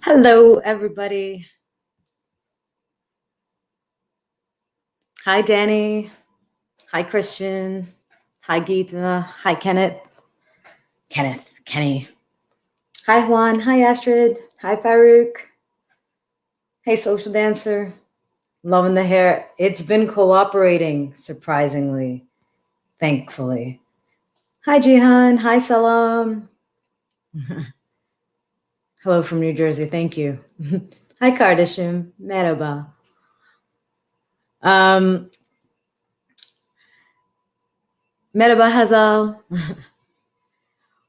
Hello, everybody. Hi, Danny. Hi, Christian. Hi, Geeta. Hi, Kenneth. Kenny. Hi, Juan. Hi, Astrid. Hi, Farouk. Hey, social dancer. Loving the hair. It's been cooperating, surprisingly, thankfully. Hi, Jihan. Hi, Salam. Hello from New Jersey. Thank you. Hi, Kardashim. Merhaba. Merhaba, Hazal.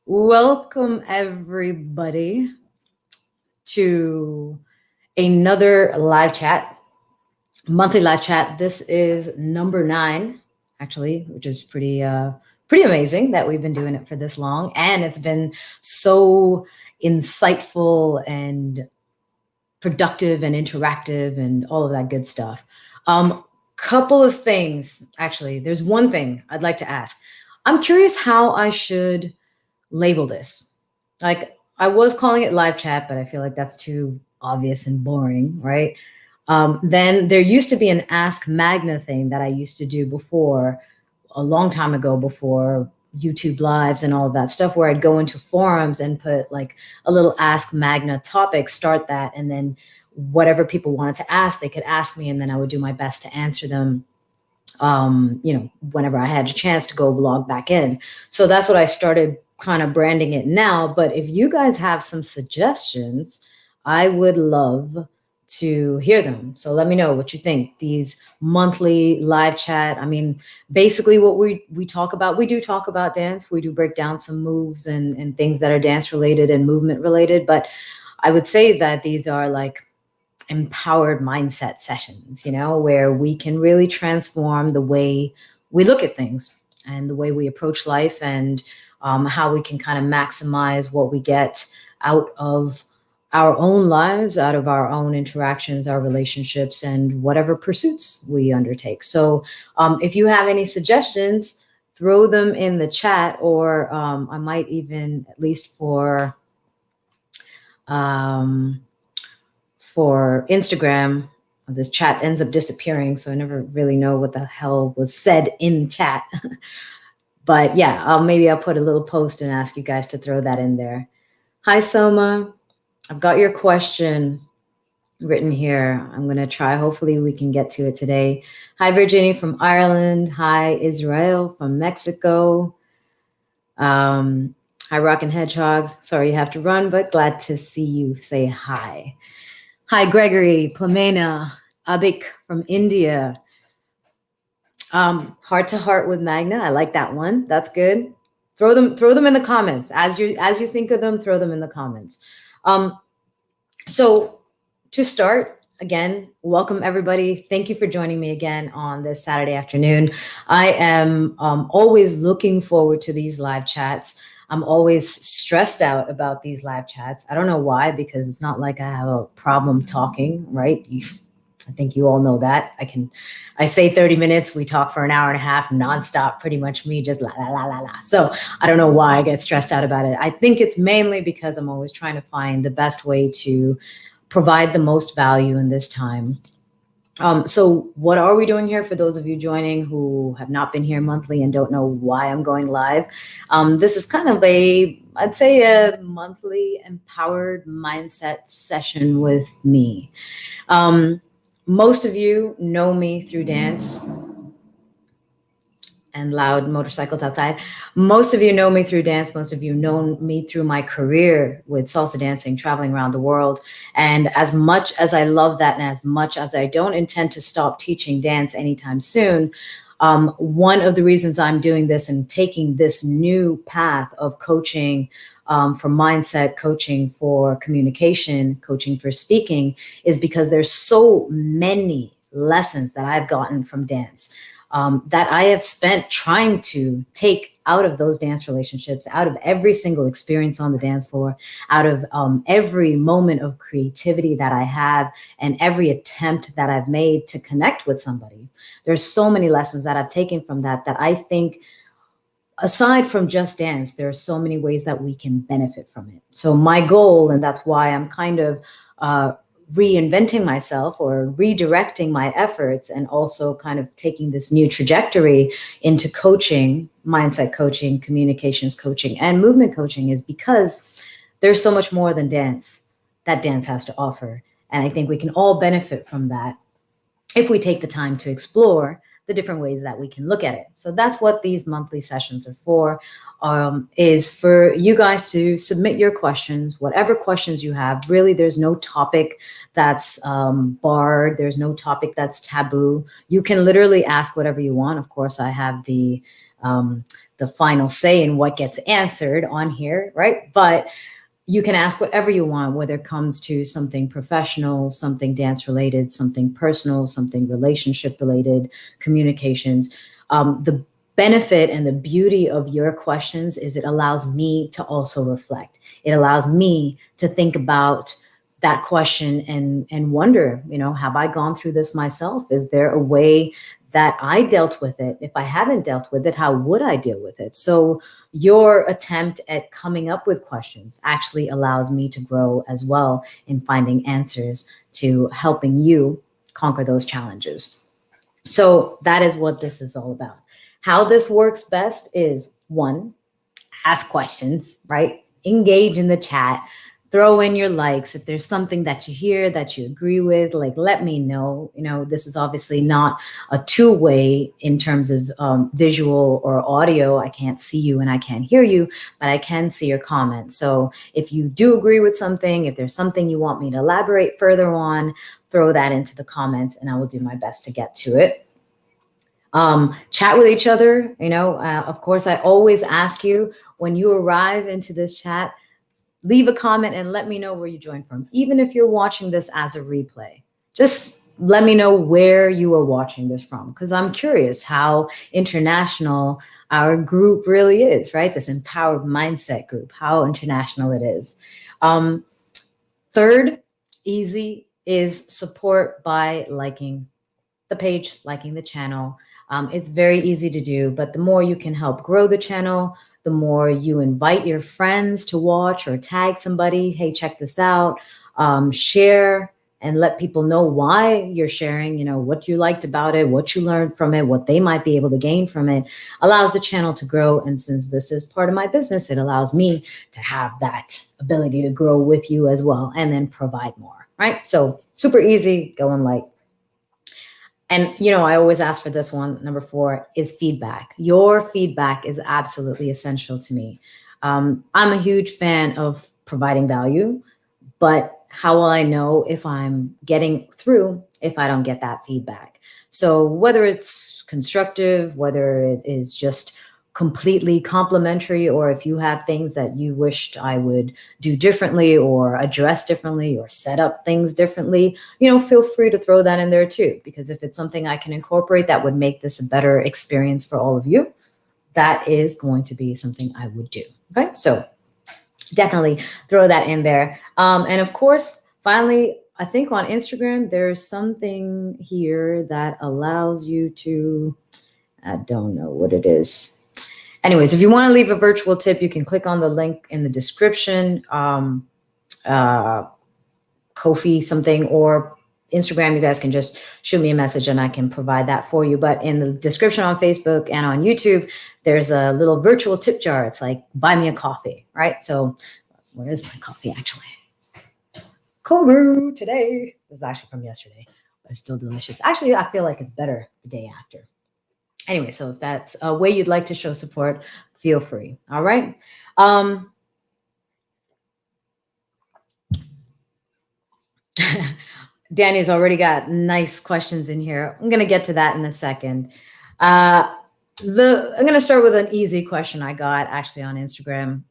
Welcome, everybody, to another live chat, monthly live chat. This is number 9, actually, which is pretty amazing that we've been doing it for this long, and it's been so insightful and productive and interactive and all of that good stuff. Couple of things, actually. There's one thing I'd like to ask. I'm curious how I should label this. Like, I was calling it live chat, but I feel like that's too obvious and boring, right? Then there used to be an Ask Magna thing that I used to do before, a long time ago, before YouTube lives and all of that stuff, where I'd go into forums and put like a little Ask Magna topic, start that, and then whatever people wanted to ask, they could ask me, and then I would do my best to answer them whenever I had a chance to go log back in. So that's what I started kind of branding it now. But if you guys have some suggestions, I would love to hear them. So let me know what you think. These monthly live chat, I mean, basically what we talk about, we do talk about dance. We do break down some moves and things that are dance related and movement related. But I would say that these are like empowered mindset sessions, where we can really transform the way we look at things and the way we approach life, and how we can kind of maximize what we get out of our own lives, out of our own interactions, our relationships, and whatever pursuits we undertake. So if you have any suggestions, throw them in the chat, or I might even, at least for Instagram, this chat ends up disappearing, so I never really know what the hell was said in chat. But yeah, maybe I'll put a little post and ask you guys to throw that in there. Hi, Soma. I've got your question written here. I'm going to try. Hopefully we can get to it today. Hi, Virginia from Ireland. Hi, Israel from Mexico. Hi, Rockin' Hedgehog. Sorry you have to run, but glad to see you. Say hi. Hi, Gregory, Plamena, Abik from India. Heart to heart with Magna. I like that one. That's good. Throw them in the comments. As you think of them, throw them in the comments. So to start, again, welcome everybody. Thank you for joining me again on this Saturday afternoon. I am always looking forward to these live chats. I'm always stressed out about these live chats. I don't know why, because it's not like I have a problem talking, right? I think you all know that. I say 30 minutes, we talk for an hour and a half, nonstop, pretty much me just la, la, la, la, la. So I don't know why I get stressed out about it. I think it's mainly because I'm always trying to find the best way to provide the most value in this time. So what are we doing here for those of you joining who have not been here monthly and don't know why I'm going live? This is kind of I'd say a monthly empowered mindset session with me. Most of you know me through dance and loud motorcycles outside. Most of you know me through dance. Most of you know me through my career with salsa dancing, traveling around the world. And as much as I love that, and as much as I don't intend to stop teaching dance anytime soon, one of the reasons I'm doing this and taking this new path of coaching for mindset, coaching for communication, coaching for speaking, is because there's so many lessons that I've gotten from dance that I have spent trying to take out of those dance relationships, out of every single experience on the dance floor, out of every moment of creativity that I have, and every attempt that I've made to connect with somebody. There's so many lessons that I've taken from that I think, aside from just dance, there are so many ways that we can benefit from it. So my goal, and that's why I'm kind of reinventing myself or redirecting my efforts, and also kind of taking this new trajectory into coaching, mindset coaching, communications coaching, and movement coaching, is because there's so much more than dance that dance has to offer. And I think we can all benefit from that if we take the time to explore the different ways that we can look at it. So that's what these monthly sessions are for, is for you guys to submit your questions, whatever questions you have. Really, there's no topic that's barred. There's no topic that's taboo. You can literally ask whatever you want. Of course, I have the final say in what gets answered on here, right? But you can ask whatever you want, whether it comes to something professional, something dance related, something personal, something relationship related, communications. The benefit and the beauty of your questions is it allows me to also reflect. It allows me to think about that question and wonder, have I gone through this myself? Is there a way that I dealt with it? If I haven't dealt with it, how would I deal with it? So your attempt at coming up with questions actually allows me to grow as well in finding answers to helping you conquer those challenges. So that is what this is all about. How this works best is, one, ask questions, right? Engage in the chat. Throw in your likes. If there's something that you hear that you agree with, let me know. This is obviously not a two-way in terms of visual or audio. I can't see you and I can't hear you, but I can see your comments. So if you do agree with something, if there's something you want me to elaborate further on, throw that into the comments and I will do my best to get to it. Chat with each other. Of course, I always ask you when you arrive into this chat, leave a comment and let me know where you joined from. Even if you're watching this as a replay, just let me know where you are watching this from, because I'm curious how international our group really is, right? This empowered mindset group, how international it is. Third, easy, is support by liking the page, liking the channel. It's very easy to do, but the more you can help grow the channel, the more you invite your friends to watch or tag somebody, hey, check this out, share and let people know why you're sharing, what you liked about it, what you learned from it, what they might be able to gain from it, allows the channel to grow. And since this is part of my business, it allows me to have that ability to grow with you as well and then provide more, right? So super easy, go and like. And, I always ask for this one. Number 4 is feedback. Your feedback is absolutely essential to me. I'm a huge fan of providing value, but how will I know if I'm getting through if I don't get that feedback? So whether it's constructive, whether it is just completely complimentary, or if you have things that you wished I would do differently or address differently or set up things differently, feel free to throw that in there too, because if it's something I can incorporate that would make this a better experience for all of you, that is going to be something I would do. Okay, so definitely throw that in there. And of course, finally, I think on Instagram, there's something here that allows you to, I don't know what it is. Anyways, if you want to leave a virtual tip, you can click on the link in the description, Ko-fi something, or Instagram. You guys can just shoot me a message and I can provide that for you. But in the description on Facebook and on YouTube, there's a little virtual tip jar. It's like, buy me a coffee, right? So where is my coffee actually? Cold brew today. This is actually from yesterday, but it's still delicious. Actually, I feel like it's better the day after. Anyway, so if that's a way you'd like to show support, feel free. All right. Danny's already got nice questions in here. I'm going to get to that in a second. I'm going to start with an easy question I got actually on Instagram.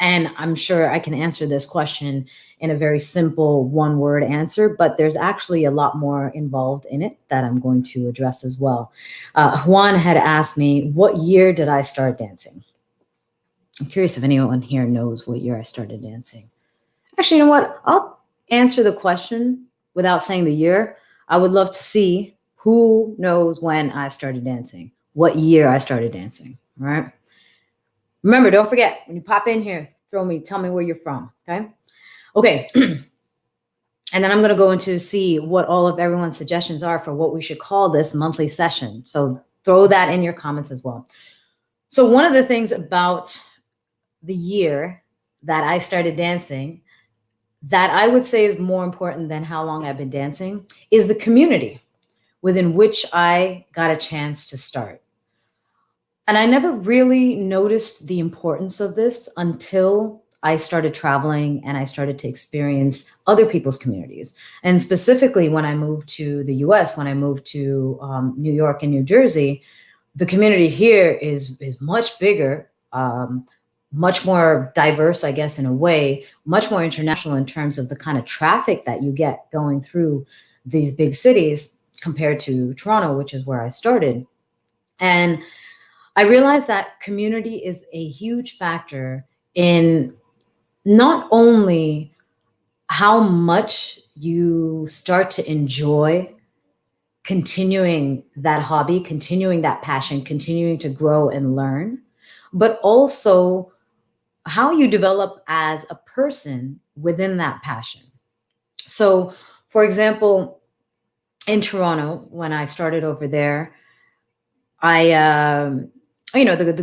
And I'm sure I can answer this question in a very simple one-word answer, but there's actually a lot more involved in it that I'm going to address as well. Juan had asked me, what year did I start dancing? I'm curious if anyone here knows what year I started dancing. Actually, you know what? I'll answer the question without saying the year. I would love to see who knows when I started dancing, what year I started dancing, all right? Remember, don't forget, when you pop in here, tell me where you're from, okay? Okay. And then I'm going to go into see what all of everyone's suggestions are for what we should call this monthly session. So throw that in your comments as well. So one of the things about the year that I started dancing that I would say is more important than how long I've been dancing is the community within which I got a chance to start. And I never really noticed the importance of this until I started traveling and I started to experience other people's communities. And specifically, when I moved to the US, when I moved to New York and New Jersey, the community here is much bigger, much more diverse, I guess, in a way, much more international in terms of the kind of traffic that you get going through these big cities compared to Toronto, which is where I started. And I realized that community is a huge factor in not only how much you start to enjoy continuing that hobby, continuing that passion, continuing to grow and learn, but also how you develop as a person within that passion. So, for example, in Toronto, when I started over there, the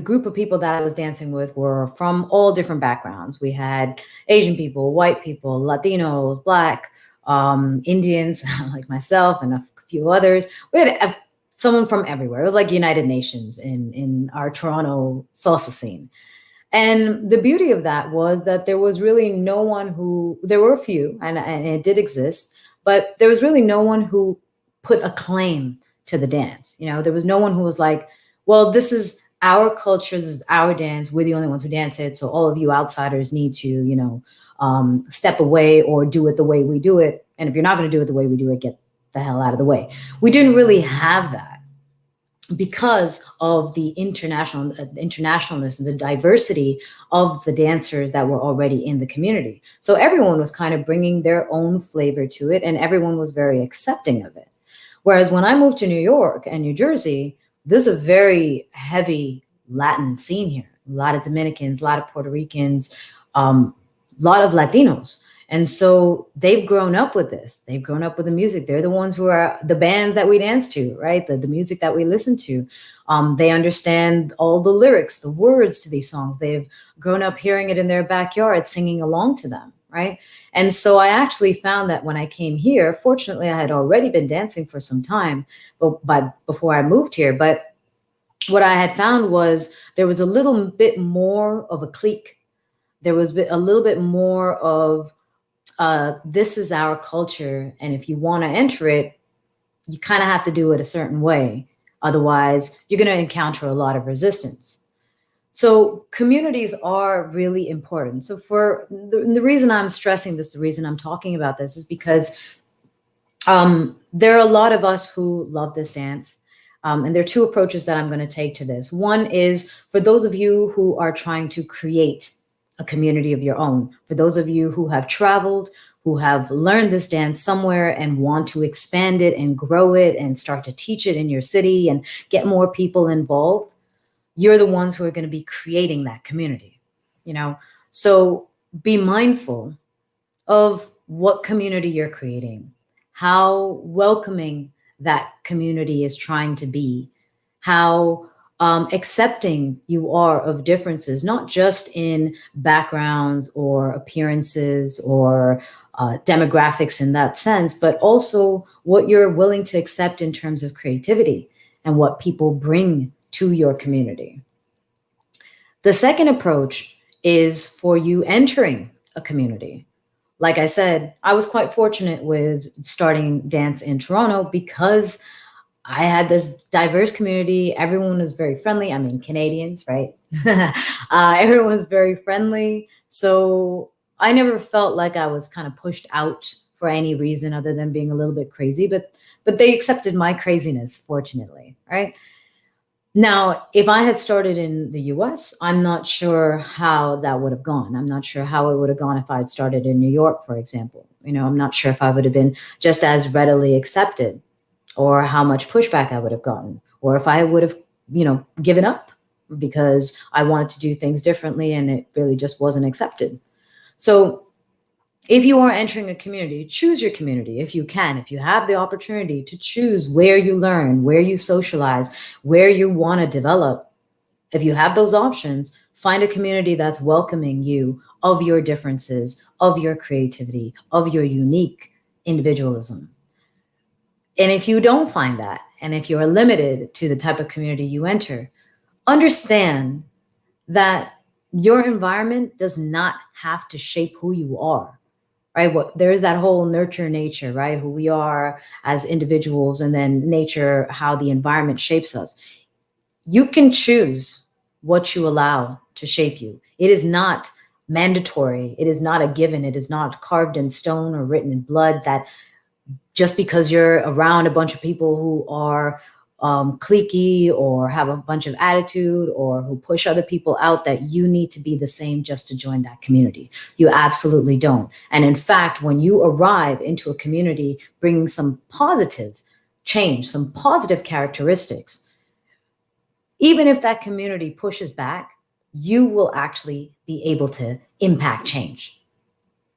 group of people that I was dancing with were from all different backgrounds. We had Asian people, white people, Latinos, Black, Indians, like myself, and a few others. We had someone from everywhere. It was like United Nations in our Toronto salsa scene. And the beauty of that was that there was really no one there were a few, and it did exist, but there was really no one who put a claim to the dance. There was no one who was like, well, this is our culture, this is our dance, we're the only ones who dance it, so all of you outsiders need to, step away or do it the way we do it. And if you're not going to do it the way we do it, get the hell out of the way. We didn't really have that because of the internationalness and the diversity of the dancers that were already in the community. So everyone was kind of bringing their own flavor to it, and everyone was very accepting of it. Whereas when I moved to New York and New Jersey, there's a very heavy Latin scene here. A lot of Dominicans, a lot of Puerto Ricans, a lot of Latinos. And so they've grown up with this. They've grown up with the music. They're the ones who are the bands that we dance to, right? The music that we listen to. They understand all the lyrics, the words to these songs. They've grown up hearing it in their backyard, singing along to them, right? And so I actually found that when I came here, fortunately, I had already been dancing for some time before I moved here. But what I had found was there was a little bit more of a clique. There was a little bit more of this is our culture. And if you want to enter it, you kind of have to do it a certain way. Otherwise, you're going to encounter a lot of resistance. So communities are really important. So for the reason I'm stressing this, the reason I'm talking about this is because there are a lot of us who love this dance. And there are two approaches that I'm going to take to this. One is for those of you who are trying to create a community of your own. For those of you who have traveled, who have learned this dance somewhere and want to expand it and grow it and start to teach it in your city and get more people involved, you're the ones who are going to be creating that community, So be mindful of what community you're creating, how welcoming that community is trying to be, how accepting you are of differences, not just in backgrounds or appearances or demographics in that sense, but also what you're willing to accept in terms of creativity and what people bring to your community. The second approach is for you entering a community. Like I said, I was quite fortunate with starting dance in Toronto because I had this diverse community. Everyone was very friendly. I mean, Canadians, right? Everyone was very friendly. So I never felt like I was kind of pushed out for any reason other than being a little bit crazy, but they accepted my craziness, fortunately, right? Now, if I had started in the US, I'm not sure how that would have gone. I'm not sure how it would have gone if I had started in New York, for example. I'm not sure if I would have been just as readily accepted, or how much pushback I would have gotten, or if I would have, given up because I wanted to do things differently and it really just wasn't accepted. So If you are entering a community, choose your community if you can. If you have the opportunity to choose where you learn, where you socialize, where you want to develop, if you have those options, find a community that's welcoming you of your differences, of your creativity, of your unique individualism. And if you don't find that, and if you are limited to the type of community you enter, understand that your environment does not have to shape who you are, right? There's that whole nurture nature, right? Who we are as individuals, and then nature, how the environment shapes us. You can choose what you allow to shape you. It is not mandatory. It is not a given. It is not carved in stone or written in blood that just because you're around a bunch of people who are cliquey or have a bunch of attitude or who push other people out, that you need to be the same just to join that community. You absolutely don't. And in fact, when you arrive into a community bringing some positive change, some positive characteristics, even if that community pushes back, you will actually be able to impact change.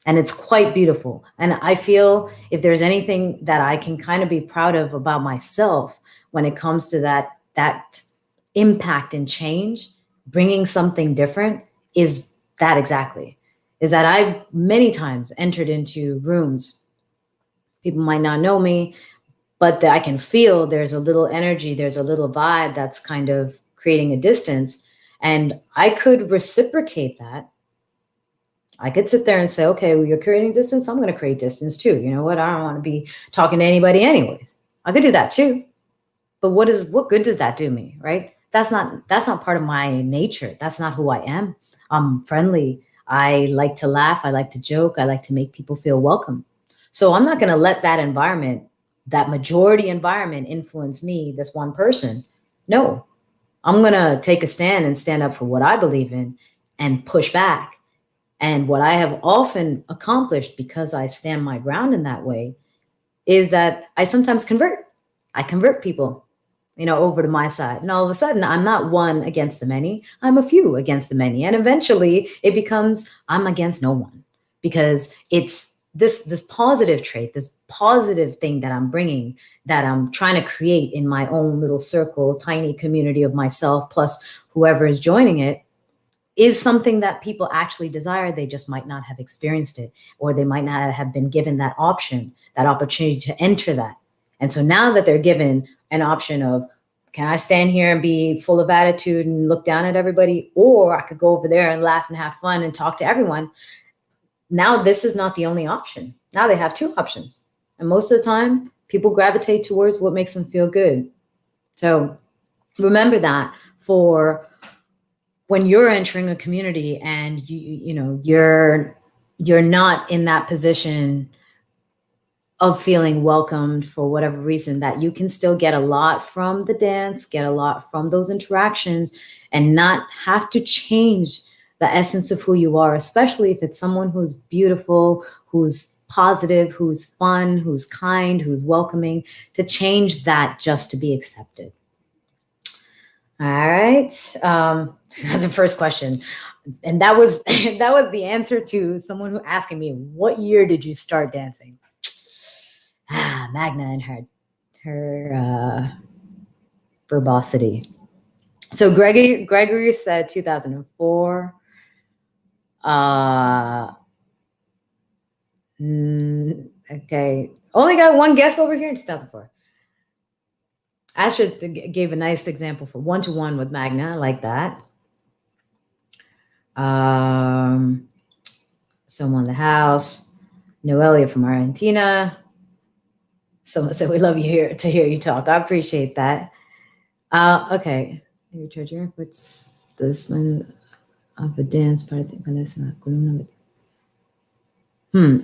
And it's quite beautiful. And I feel if there's anything that I can kind of be proud of about myself when it comes to that impact and change, bringing something different, is that exactly. Is that I've many times entered into rooms. People might not know me, but I can feel there's a little energy, there's a little vibe that's kind of creating a distance. And I could reciprocate that. I could sit there and say, okay, well, you're creating distance, I'm going to create distance too. You know what? I don't want to be talking to anybody anyways. I could do that too. But what good does that do me, right? That's not part of my nature. That's not who I am. I'm friendly. I like to laugh. I like to joke. I like to make people feel welcome. So I'm not going to let that environment, that majority environment, influence me, this one person. No, I'm going to take a stand and stand up for what I believe in and push back. And what I have often accomplished, because I stand my ground in that way, is that I sometimes convert. I convert people, over to my side. And all of a sudden, I'm not one against the many. I'm a few against the many. And eventually it becomes I'm against no one, because it's this positive trait, this positive thing that I'm bringing, that I'm trying to create in my own little circle, tiny community of myself, plus whoever is joining it, is something that people actually desire. They just might not have experienced it, or they might not have been given that option, that opportunity to enter that. And so now that they're given an option of, can I stand here and be full of attitude and look down at everybody, or I could go over there and laugh and have fun and talk to everyone. Now this is not the only option. Now they have two options. And most of the time, people gravitate towards what makes them feel good. So remember that for when you're entering a community and you're not in that position of feeling welcomed for whatever reason, that you can still get a lot from the dance, get a lot from those interactions, and not have to change the essence of who you are, especially if it's someone who's beautiful, who's positive, who's fun, who's kind, who's welcoming, to change that just to be accepted. All right. That's the first question. And that was the answer to someone who asking me, what year did you start dancing? Magna and her verbosity. So Gregory said 2004. Okay. Only got one guess over here in 2004. Astrid gave a nice example for 1-to-1 with Magna. I like that. Someone in the house. Noelia from Argentina. Someone said, we love to hear you talk. I appreciate that. Okay. What's this one of a dance part?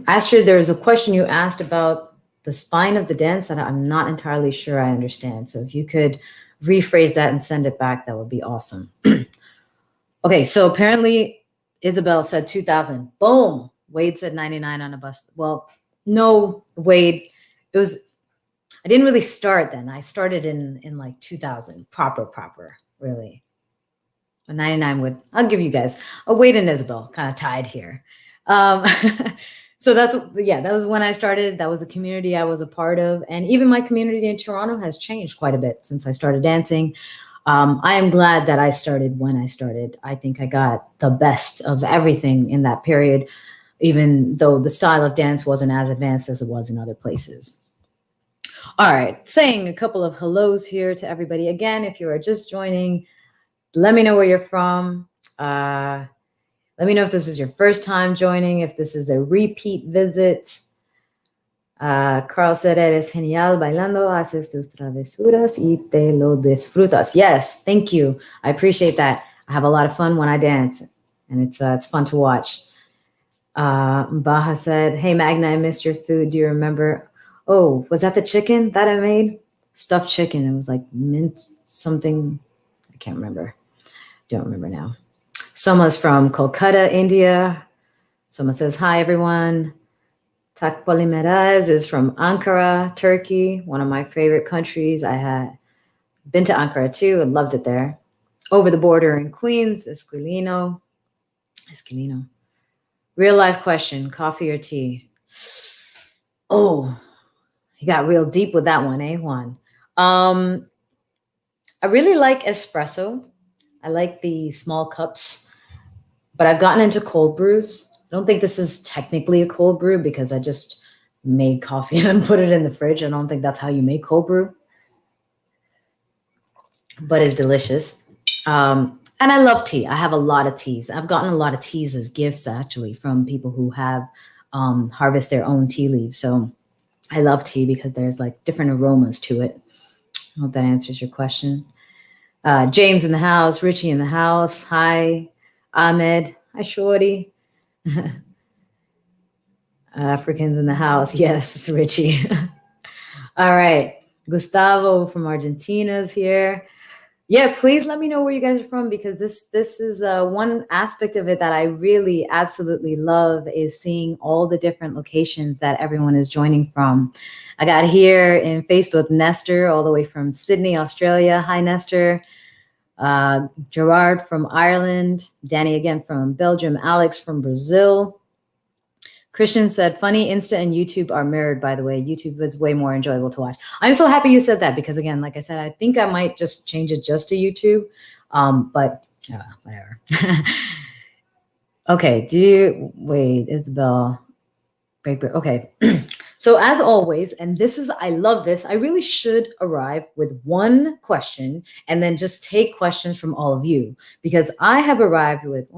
Astrid, there's a question you asked about the spine of the dance that I'm not entirely sure I understand. So if you could rephrase that and send it back, that would be awesome. Okay, so apparently Isabel said 2000. Boom. Wade said 99 on a bus. Well, no, Wade, I didn't really start then. I started in like 2000, proper, really. A 99 I'll give you guys a Wade and Isabel kind of tied here. So that was when I started. That was a community I was a part of. And even my community in Toronto has changed quite a bit since I started dancing. I am glad that I started when I started. I think I got the best of everything in that period, even though the style of dance wasn't as advanced as it was in other places. All right, saying a couple of hellos here to everybody. Again, if you are just joining, let me know where you're from. Let me know if this is your first time joining, if this is a repeat visit. Carl said, eres genial bailando, haces tus travesuras y te lo disfrutas. Yes, thank you. I appreciate that. I have a lot of fun when I dance, and it's fun to watch. Baha said, hey, Magna, I missed your food. Do you remember? Oh, was that the chicken that I made? Stuffed chicken. It was like mint something. I can't remember. Don't remember now. Soma's from Kolkata, India. Soma says, hi, everyone. Tak Polimeraz is from Ankara, Turkey, one of my favorite countries. I had been to Ankara too and loved it there. Over the border in Queens, Esquilino. Real life question, coffee or tea? Oh, he got real deep with that one, eh, Juan? I really like espresso. I like the small cups, but I've gotten into cold brews. I don't think this is technically a cold brew because I just made coffee and put it in the fridge. I don't think that's how you make cold brew, but it's delicious. And I love tea. I have a lot of teas. I've gotten a lot of teas as gifts actually from people who have harvest their own tea leaves. So I love tea because there's like different aromas to it. I hope that answers your question. James in the house, Richie in the house. Hi, Ahmed. Hi, Shorty. Africans in the house. Yes, Richie. All right. Gustavo from Argentina is here. Yeah, please let me know where you guys are from because this is one aspect of it that I really absolutely love is seeing all the different locations that everyone is joining from. I got here in Facebook, Nestor, all the way from Sydney, Australia. Hi, Nestor. Gerard from Ireland. Danny again from Belgium. Alex from Brazil. Christian said, funny, Insta and YouTube are mirrored, by the way. YouTube is way more enjoyable to watch. I'm so happy you said that because, again, like I said, I think I might just change it just to YouTube. But whatever. Okay, wait, Isabel. Break. Okay. So as always, and I love this. I really should arrive with one question and then just take questions from all of you because I have arrived with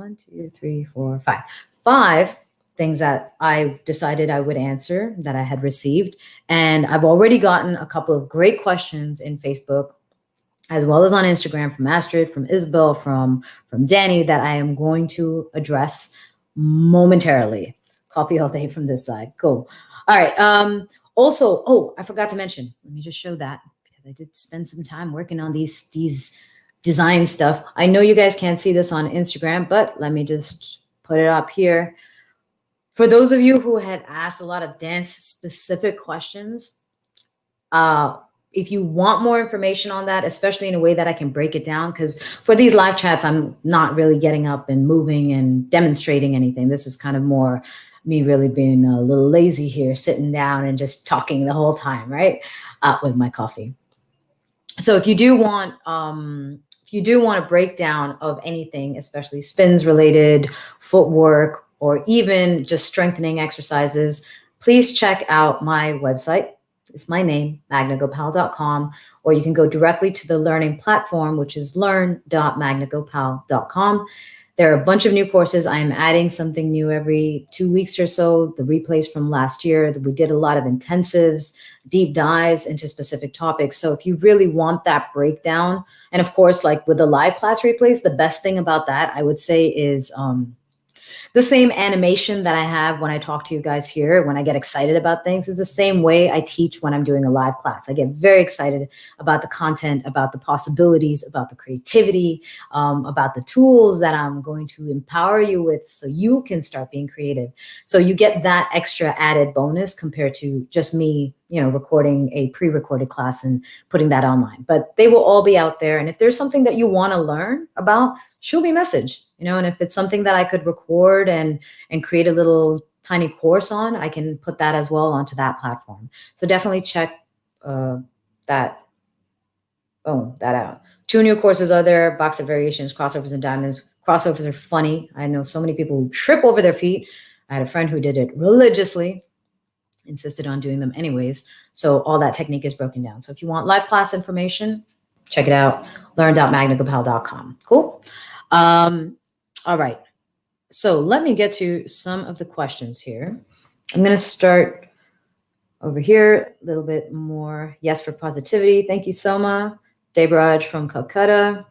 5 things that I decided I would answer that I had received. And I've already gotten a couple of great questions in Facebook, as well as on Instagram from Astrid, from Isabel, from Danny that I am going to address momentarily. Coffee all day from this side. Cool. All right. Also, I forgot to mention, let me just show that because I did spend some time working on these design stuff. I know you guys can't see this on Instagram, but let me just put it up here. For those of you who had asked a lot of dance specific questions, if you want more information on that, especially in a way that I can break it down, because for these live chats, I'm not really getting up and moving and demonstrating anything. This is kind of more me really being a little lazy here, sitting down and just talking the whole time, right? With my coffee. So if you do want a breakdown of anything, especially spins related, footwork, or even just strengthening exercises, please check out my website. It's my name, magnagopal.com, or you can go directly to the learning platform, which is learn.magnagopal.com. There are a bunch of new courses. I am adding something new every 2 weeks or so. The replays from last year, we did a lot of intensives, deep dives into specific topics. So if you really want that breakdown, and of course, like with the live class replays, the best thing about that, I would say, is the same animation that I have when I talk to you guys here, when I get excited about things, is the same way I teach when I'm doing a live class. I get very excited about the content, about the possibilities, about the creativity, about the tools that I'm going to empower you with so you can start being creative. So you get that extra added bonus compared to just me, recording a pre-recorded class and putting that online. But they will all be out there. And if there's something that you want to learn about, shoot me a message, and if it's something that I could record and create a little tiny course on, I can put that as well onto that platform. So definitely check that out. 2 new courses are there: box of variations, crossovers, and diamonds. Crossovers are funny. I know so many people who trip over their feet. I had a friend who did it religiously, insisted on doing them anyways. So all that technique is broken down. So if you want live class information, check it out. learn.magnagopal.com. Cool. All right. So let me get to some of the questions here. I'm going to start over here a little bit more. Yes for positivity. Thank you, Soma. Debraj from Calcutta.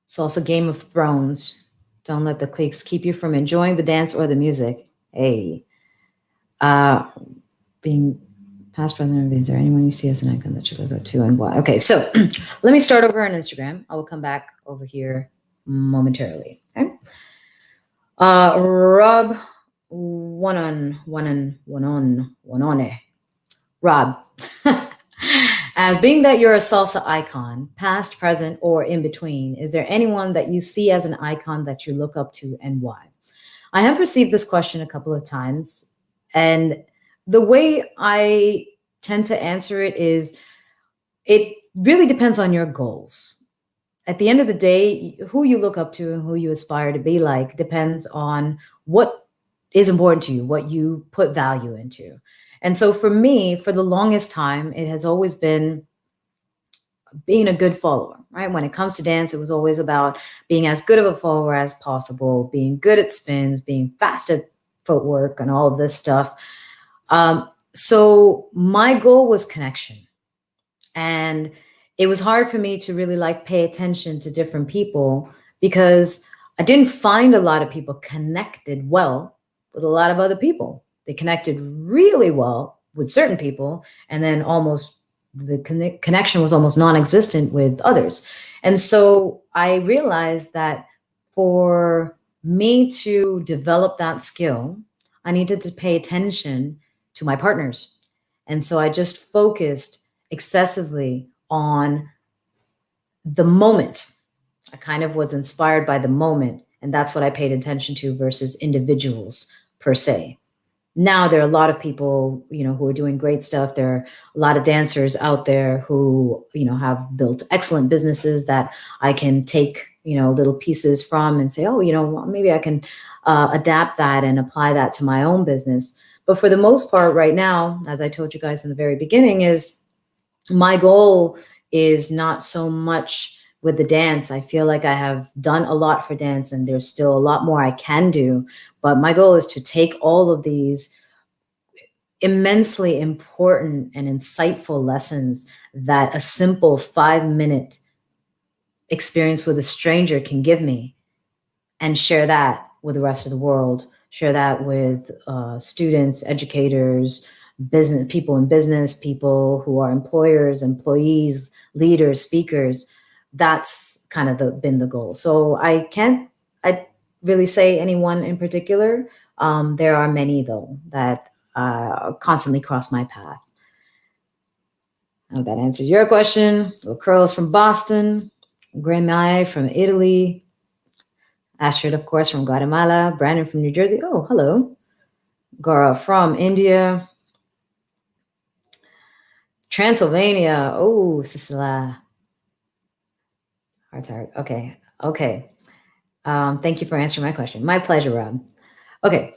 Salsa Game of Thrones. Don't let the cliques keep you from enjoying the dance or the music. Hey. Being past, present, is there anyone you see as an icon that you look up to and why? Okay, so let me start over on Instagram. I will come back over here momentarily. Okay. Rob Rob. As being that you're a salsa icon, past, present, or in between, is there anyone that you see as an icon that you look up to and why? I have received this question a couple of times, and the way I tend to answer it is it really depends on your goals. At the end of the day, who you look up to and who you aspire to be like depends on what is important to you, what you put value into. And so for me, for the longest time, it has always been being a good follower, right? When it comes to dance, it was always about being as good of a follower as possible, being good at spins, being fast at footwork and all of this stuff. So my goal was connection. And it was hard for me to really pay attention to different people because I didn't find a lot of people connected well with a lot of other people. They connected really well with certain people, and then almost the connection was almost non-existent with others. And so I realized that for me to develop that skill, I needed to pay attention to my partners. And so I just focused excessively on the moment. I kind of was inspired by the moment, and that's what I paid attention to versus individuals per se. Now there are a lot of people, who are doing great stuff. There are a lot of dancers out there who, have built excellent businesses that I can take, little pieces from and say, oh, maybe I can adapt that and apply that to my own business. But for the most part right now, as I told you guys in the very beginning, is my goal is not so much with the dance. I feel like I have done a lot for dance and there's still a lot more I can do. But my goal is to take all of these immensely important and insightful lessons that a simple 5-minute experience with a stranger can give me and share that with the rest of the world, share that with students, educators, business people in business, people who are employers, employees, leaders, speakers. That's kind of been the goal. So I really say anyone in particular. There are many though that constantly cross my path. I hope that answers your question. Little Curls from Boston, Gremai from Italy, Astrid, of course, from Guatemala, Brandon from New Jersey. Oh, hello. Gora from India, Transylvania. Oh, Sicila. Heart. Okay. Thank you for answering my question. My pleasure, Rob. Okay,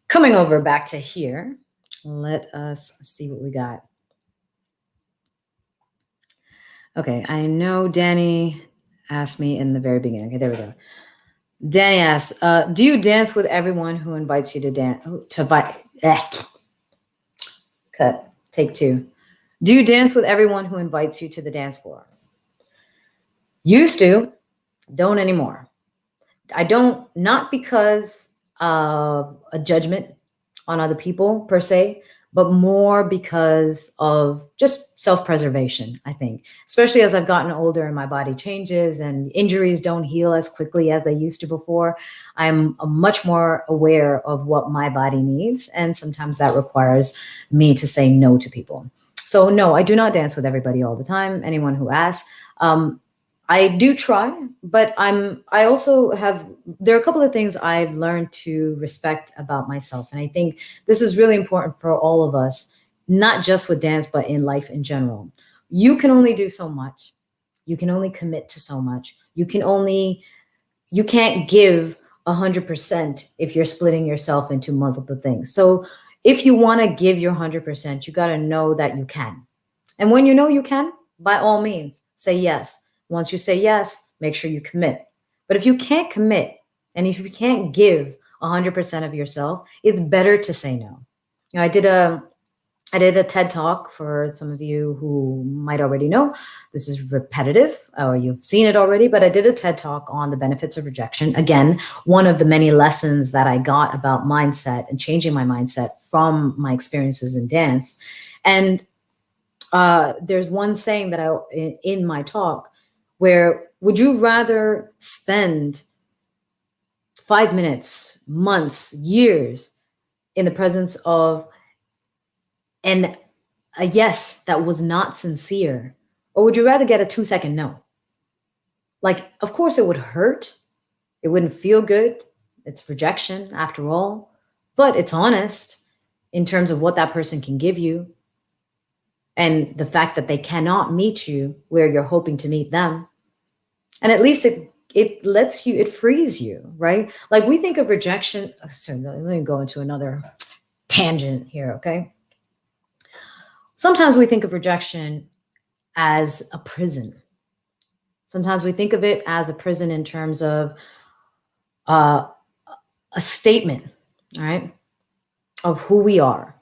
coming over back to here. Let us see what we got. Okay, I know Danny asked me in the very beginning. Okay, there we go. Danny asks, do you dance with everyone who invites you to dance? Cut. Take 2. Do you dance with everyone who invites you to the dance floor? Used to, don't anymore. I don't, not because of a judgment on other people per se, but more because of just self-preservation, I think. Especially as I've gotten older and my body changes and injuries don't heal as quickly as they used to before. I'm much more aware of what my body needs. And sometimes that requires me to say no to people. So no, I do not dance with everybody all the time. Anyone who asks. I do try, but I also have, there are a couple of things I've learned to respect about myself. And I think this is really important for all of us, not just with dance, but in life in general. You can only do so much. You can only commit to so much. You can't give 100% if you're splitting yourself into multiple things. So if you want to give your 100%, you got to know that you can. And when you know you can, by all means, say yes. Once you say yes, make sure you commit. But if you can't commit and if you can't give 100% of yourself, it's better to say no. You know, I did a TED talk. For some of you who might already know, this is repetitive or you've seen it already, but I did a TED talk on the benefits of rejection. Again, one of the many lessons that I got about mindset and changing my mindset from my experiences in dance. And there's one saying that in my talk where, would you rather spend 5 minutes, months, years in the presence of a yes that was not sincere, or would you rather get a 2-second no? Like, of course it would hurt. It wouldn't feel good. It's rejection after all, but it's honest in terms of what that person can give you and the fact that they cannot meet you where you're hoping to meet them. And at least it lets you, it frees you, right? Like we think of rejection. So let me go into another tangent here, okay? Sometimes we think of rejection as a prison. Sometimes we think of it as a prison in terms of a statement, right, of who we are.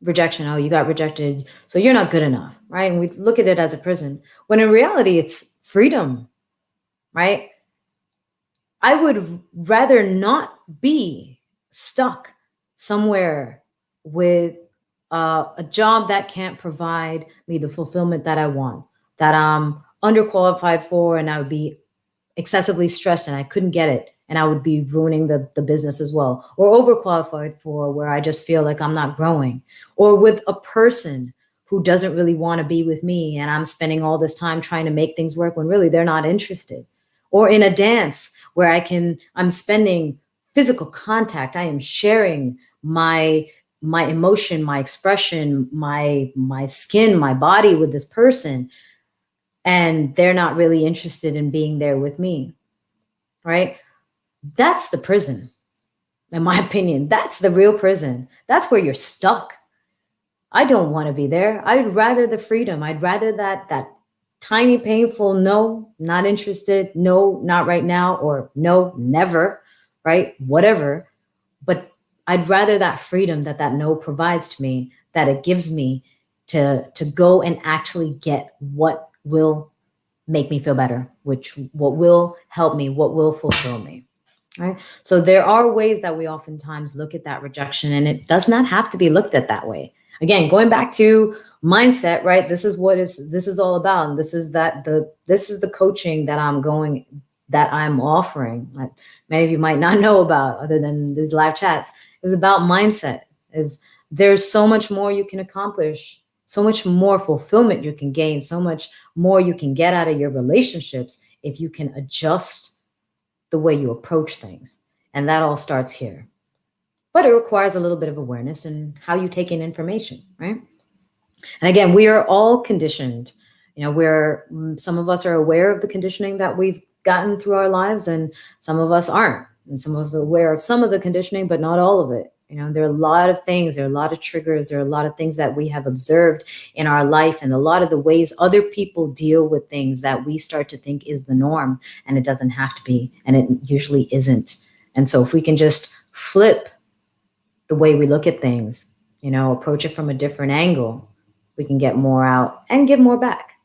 Rejection, oh, you got rejected, so you're not good enough, right? And we look at it as a prison, when in reality, it's freedom, right? I would rather not be stuck somewhere with a job that can't provide me the fulfillment that I want, that I'm underqualified for, and I would be excessively stressed and I couldn't get it. And I would be ruining the business as well, or overqualified for where I just feel like I'm not growing, or with a person who doesn't really want to be with me and I'm spending all this time trying to make things work when really they're not interested, or in a dance where I'm spending physical contact. I am sharing my emotion, my expression, my skin, my body with this person, and they're not really interested in being there with me, right? That's the prison, in my opinion. That's the real prison. That's where you're stuck. I don't want to be there. I'd rather the freedom. I'd rather that tiny painful no, not interested, no, not right now, or no, never, right? Whatever. But I'd rather that freedom that no provides to me, that it gives me to go and actually get what will make me feel better, what will help me, what will fulfill me. Right. So there are ways that we oftentimes look at that rejection, and it does not have to be looked at that way. Again, going back to mindset, right? This is all about. And this is the coaching that I'm offering. Like many of you might not know about, other than these live chats, is about mindset. There's so much more you can accomplish, so much more fulfillment you can gain, so much more you can get out of your relationships if you can adjust the way you approach things. And that all starts here. But it requires a little bit of awareness in how you take in information, right? And again, we are all conditioned. You know, some of us are aware of the conditioning that we've gotten through our lives, and some of us aren't. And some of us are aware of some of the conditioning, but not all of it. You know, there are a lot of things, there are a lot of triggers, there are a lot of things that we have observed in our life, and a lot of the ways other people deal with things that we start to think is the norm, and it doesn't have to be, and it usually isn't. And so if we can just flip the way we look at things, you know, approach it from a different angle, we can get more out and give more back.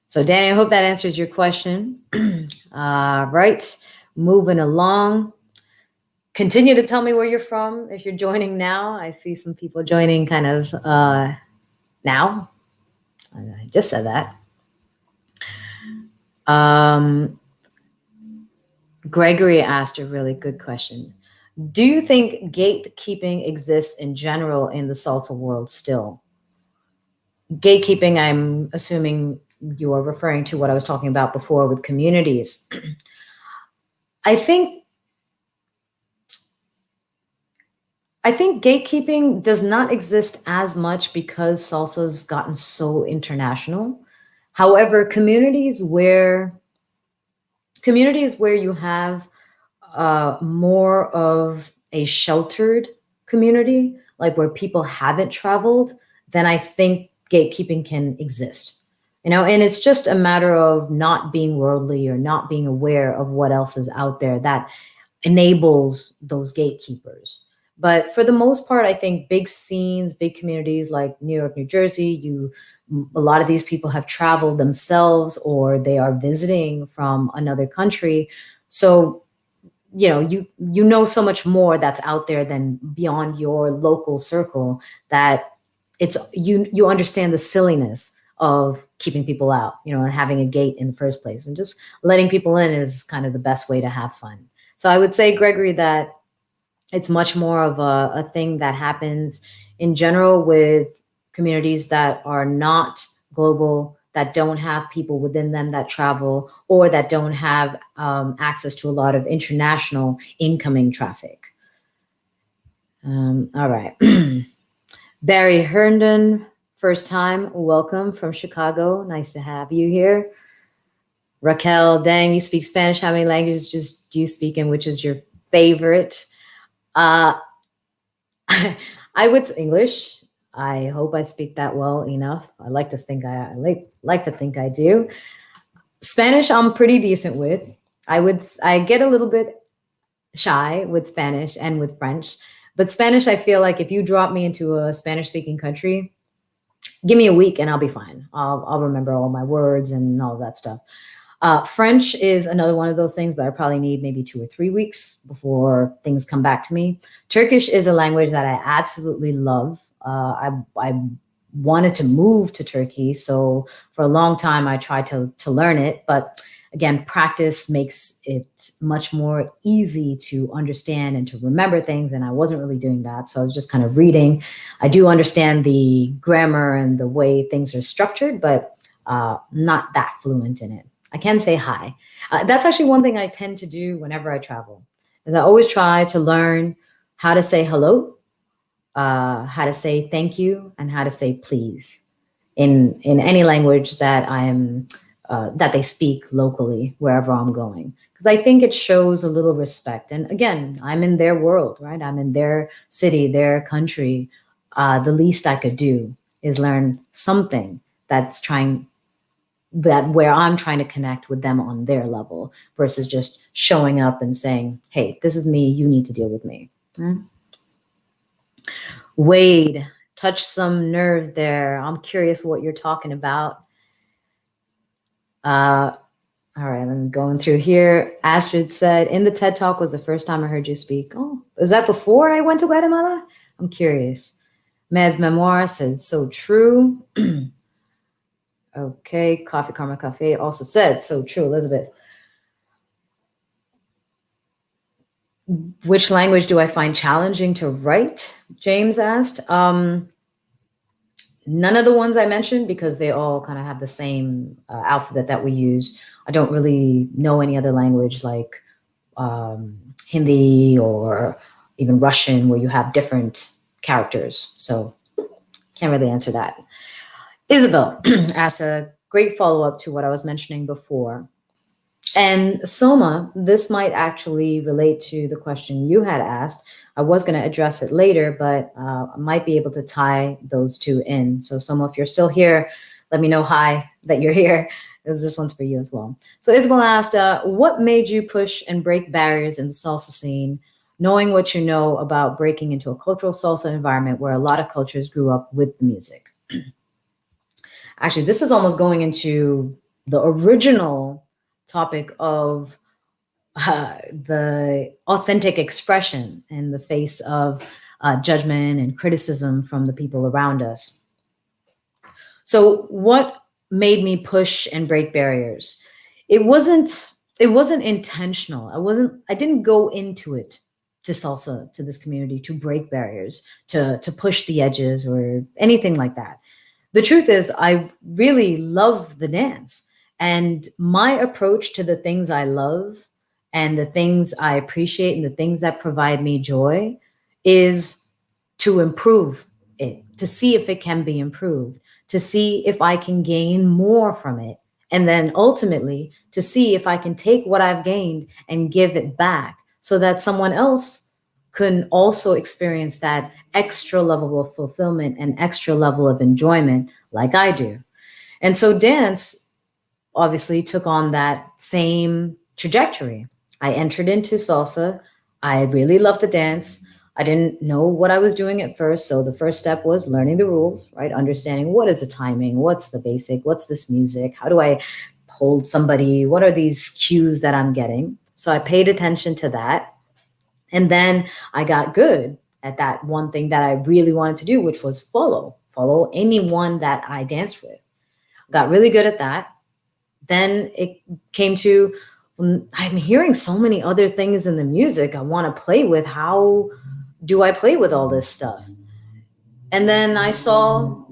So Danny, I hope that answers your question. Right, moving along. Continue to tell me where you're from if you're joining now. I see some people joining kind of now. I just said that. Gregory asked a really good question. Do you think gatekeeping exists in general in the salsa world still? Gatekeeping, I'm assuming you are referring to what I was talking about before with communities. I think gatekeeping does not exist as much because salsa's gotten so international. However, communities where you have more of a sheltered community, like where people haven't traveled, then I think gatekeeping can exist. And it's just a matter of not being worldly or not being aware of what else is out there that enables those gatekeepers. But for the most part, I think big scenes, big communities like New York, New Jersey, a lot of these people have traveled themselves or they are visiting from another country. So, you know so much more that's out there than beyond your local circle, that you understand the silliness of keeping people out, and having a gate in the first place, and just letting people in is kind of the best way to have fun. So I would say, Gregory, that it's much more of a thing that happens in general with communities that are not global, that don't have people within them that travel, or that don't have access to a lot of international incoming traffic. All right. Barry Herndon, first time, welcome from Chicago. Nice to have you here. Raquel, dang, you speak Spanish. How many languages do you speak, and which is your favorite? I would English. I hope I speak that well enough. I like to think I like to think I do. Spanish, I'm pretty decent with. I get a little bit shy with Spanish and with French, but Spanish, I feel like if you drop me into a Spanish speaking country, give me a week and I'll be fine. I'll remember all my words and all of that stuff. French is another one of those things, but I probably need maybe 2 or 3 weeks before things come back to me. Turkish is a language that I absolutely love. I wanted to move to Turkey, so for a long time I tried to learn it. But again, practice makes it much more easy to understand and to remember things, and I wasn't really doing that. So I was just kind of reading. I do understand the grammar and the way things are structured, but not that fluent in it. I can say hi. That's actually one thing I tend to do whenever I travel, is I always try to learn how to say hello, how to say thank you, and how to say please in any language that that they speak locally wherever I'm going. Because I think it shows a little respect. And again, I'm in their world, right? I'm in their city, their country. The least I could do is learn something where I'm trying to connect with them on their level, versus just showing up and saying, hey, this is me, you need to deal with me. Right? Wade, touch some nerves there. I'm curious what you're talking about. All right, I'm going through here. Astrid said, in the TED Talk was the first time I heard you speak. Oh, was that before I went to Guatemala? I'm curious. Mez Memoir said, so true. Okay, Coffee Karma Cafe also said, so true, Elizabeth. Which language do I find challenging to write? James asked. None of the ones I mentioned, because they all kind of have the same alphabet that we use. I don't really know any other language like Hindi or even Russian, where you have different characters. So can't really answer that. Isabel asked a great follow-up to what I was mentioning before. And Soma, this might actually relate to the question you had asked. I was going to address it later, but I might be able to tie those two in. So Soma, if you're still here, let me know hi that you're here, because this one's for you as well. So Isabel asked, what made you push and break barriers in the salsa scene, knowing what you know about breaking into a cultural salsa environment where a lot of cultures grew up with the music? Actually, this is almost going into the original topic of the authentic expression in the face of judgment and criticism from the people around us. So what made me push and break barriers? It wasn't intentional. I didn't go into it to salsa, to this community, to break barriers, to push the edges or anything like that. the truth is, I really love the dance. And my approach to the things I love and the things I appreciate and the things that provide me joy is to improve it, to see if it can be improved, to see if I can gain more from it. And then ultimately to see if I can take what I've gained and give it back so that someone else can also experience that extra level of fulfillment and extra level of enjoyment like I do. And so dance obviously took on that same trajectory. I entered into salsa. I really loved the dance. I didn't know what I was doing at first. So the first step was learning the rules, right? Understanding what is the timing, what's the basic, what's this music, how do I hold somebody, what are these cues that I'm getting? So I paid attention to that. And then I got good at that one thing that I really wanted to do, which was follow anyone that I danced with. Got really good at that. Then it came to, I'm hearing so many other things in the music I want to play with. How do I play with all this stuff? And then I saw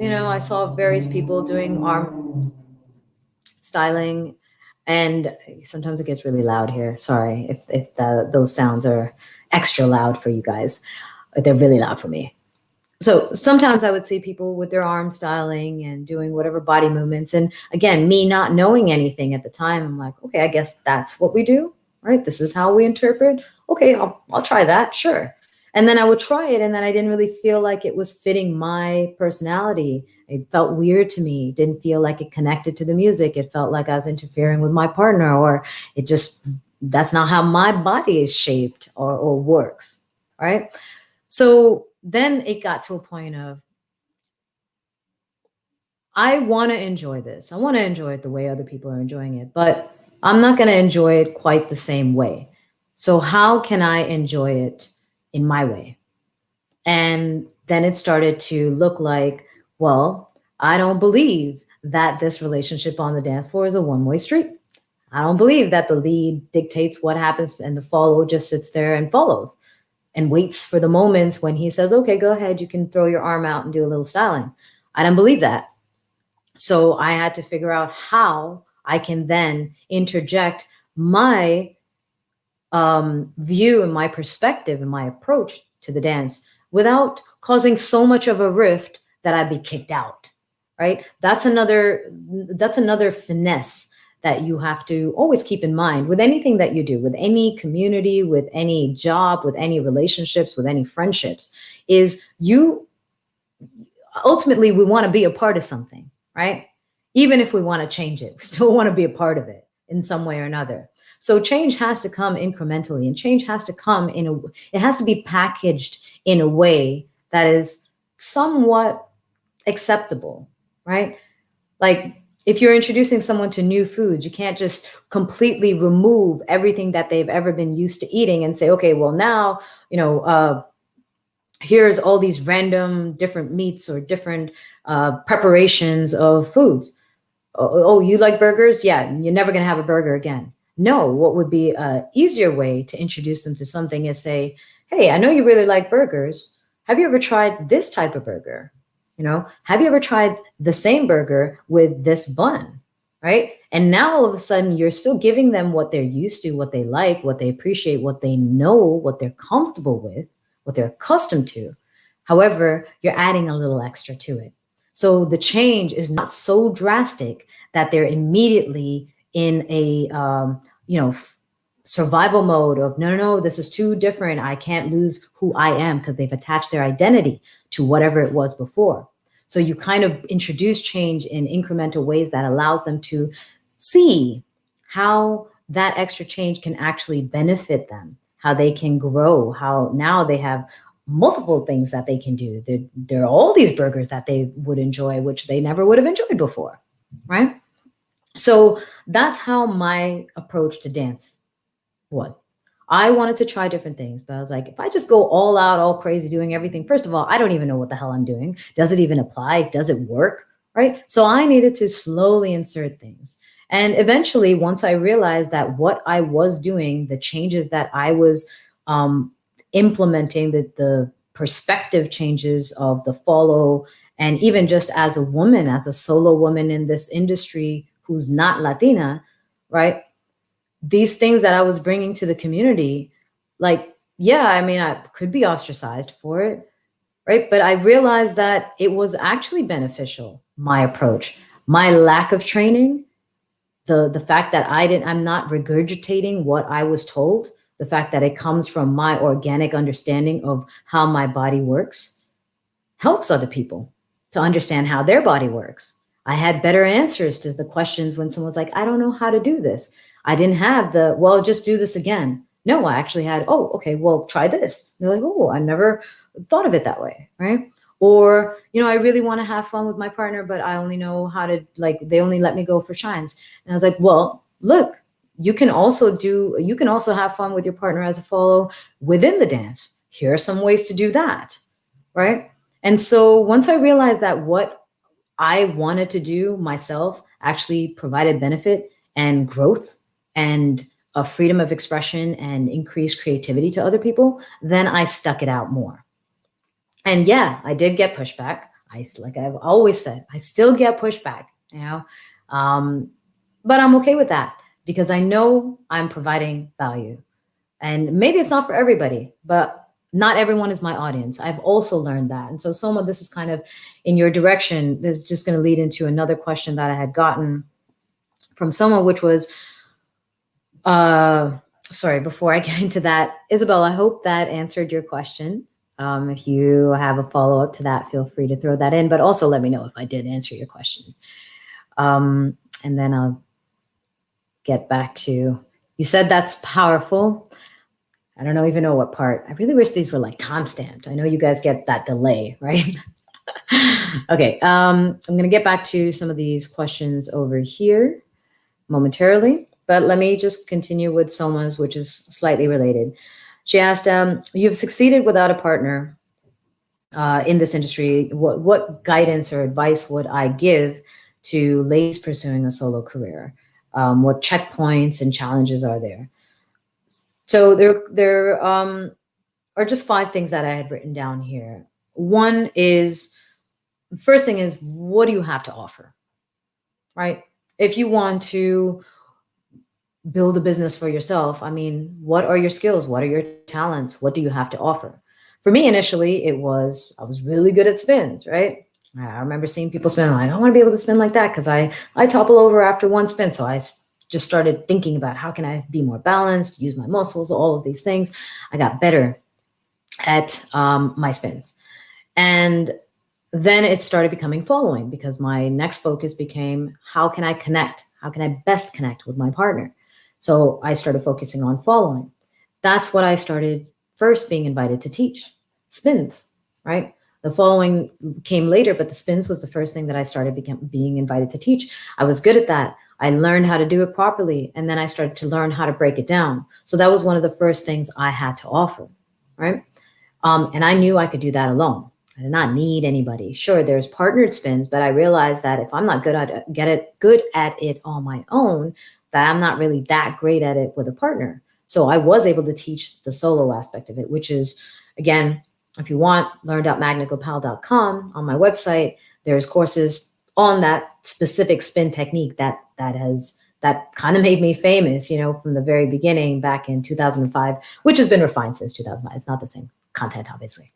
various people doing arm styling, and sometimes it gets really loud here. Sorry if those sounds are extra loud for you guys. They're really loud for me. So sometimes I would see people with their arm styling and doing whatever body movements. And again, me not knowing anything at the time, I'm like, okay, I guess that's what we do, right? This is how we interpret. Okay, I'll try that, sure. And then I would try it, and then I didn't really feel like it was fitting my personality. It felt weird to me. It didn't feel like it connected to the music. It felt like I was interfering with my partner, or it just, that's not how my body is shaped or works, right? So then it got to a point of, I want to enjoy this. I want to enjoy it the way other people are enjoying it, but I'm not going to enjoy it quite the same way. So how can I enjoy it in my way? And then it started to look like, well, I don't believe that this relationship on the dance floor is a one-way street. I don't believe that the lead dictates what happens and the follow just sits there and follows and waits for the moments when he says, okay, go ahead, you can throw your arm out and do a little styling. I don't believe that. So I had to figure out how I can then interject my view and my perspective and my approach to the dance without causing so much of a rift that I'd be kicked out, right? That's another finesse that you have to always keep in mind with anything that you do, with any community, with any job, with any relationships, with any friendships, is you ultimately, we want to be a part of something, right? Even if we want to change it, we still want to be a part of it in some way or another. So change has to come incrementally, and change has to come it has to be packaged in a way that is somewhat acceptable, right? Like if you're introducing someone to new foods, you can't just completely remove everything that they've ever been used to eating and say, okay, well now, here's all these random different meats or different preparations of foods. Oh, you like burgers? Yeah, you're never going to have a burger again. No, what would be an easier way to introduce them to something is say, hey, I know you really like burgers. Have you ever tried this type of burger? Have you ever tried the same burger with this bun? Right? And now all of a sudden you're still giving them what they're used to, what they like, what they appreciate, what they know, what they're comfortable with, what they're accustomed to. However, you're adding a little extra to it. So the change is not so drastic that they're immediately in a survival mode of no, this is too different. I can't lose who I am, because they've attached their identity to whatever it was before. So you kind of introduce change in incremental ways that allows them to see how that extra change can actually benefit them, how they can grow, how now they have multiple things that they can do. There are all these burgers that they would enjoy, which they never would have enjoyed before, right? So that's how my approach to dance was. I wanted to try different things, but I was like, if I just go all out, all crazy, doing everything, first of all, I don't even know what the hell I'm doing. Does it even apply? Does it work? Right? So I needed to slowly insert things. And eventually, once I realized that what I was doing, the changes that I was implementing, the perspective changes of the follow And even just as a woman, as a solo woman in this industry who's not Latina, right? These things that I was bringing to the community, like, yeah, I mean, I could be ostracized for it, right? But I realized that it was actually beneficial, my approach, my lack of training, the fact that I'm not regurgitating what I was told, the fact that it comes from my organic understanding of how my body works helps other people to understand how their body works. I had better answers to the questions when someone's like, I don't know how to do this. I didn't have the, well, just do this again. No, I actually had, oh, okay, well, try this. And they're like, oh, I never thought of it that way, right? Or, I really want to have fun with my partner, but I only know how to, like, they only let me go for shines. And I was like, well, look, you can also have fun with your partner as a follow within the dance. Here are some ways to do that, right? And so once I realized that what I wanted to do myself actually provided benefit and growth and a freedom of expression and increased creativity to other people, then I stuck it out more. And yeah, I did get pushback. Like I've always said, I still get pushback, but I'm okay with that because I know I'm providing value. And maybe it's not for everybody, but not everyone is my audience. I've also learned that. And so some of this is kind of in your direction. This is just going to lead into another question that I had gotten from someone, which was, sorry, before I get into that, Isabel, I hope that answered your question. If you have a follow-up to that, feel free to throw that in, but also let me know if I did answer your question. And then I'll get back to, you said that's powerful. I don't even know what part. I really wish these were like time-stamped. I know you guys get that delay, right? Okay, I'm going to get back to some of these questions over here momentarily, but let me just continue with Soma's, which is slightly related. She asked, you've succeeded without a partner in this industry. What guidance or advice would I give to ladies pursuing a solo career? What checkpoints and challenges are there? So there are just 5 things that I had written down here. One is, first thing is, what do you have to offer, right? If you want to build a business for yourself, I mean, what are your skills? What are your talents? What do you have to offer? For me, initially, I was really good at spins, right? I remember seeing people spin, like, I want to be able to spin like that because I topple over after one spin. So I just started thinking about how can I be more balanced, use my muscles, all of these things. I got better at my spins. And then it started becoming following because my next focus became, how can I connect? How can I best connect with my partner? So I started focusing on following. That's what I started first being invited to teach, spins, right? The following came later, but the spins was the first thing that I started being invited to teach. I was good at that. I learned how to do it properly. And then I started to learn how to break it down. So that was one of the first things I had to offer, right? And I knew I could do that alone. I did not need anybody. Sure, there's partnered spins, but I realized that if I'm not good at it on my own, that I'm not really that great at it with a partner. So I was able to teach the solo aspect of it, which is, again, if you want, learn.magnagopal.com. On my website, there's courses on that specific spin technique that kind of made me famous, from the very beginning back in 2005, which has been refined since 2005. It's not the same content, obviously.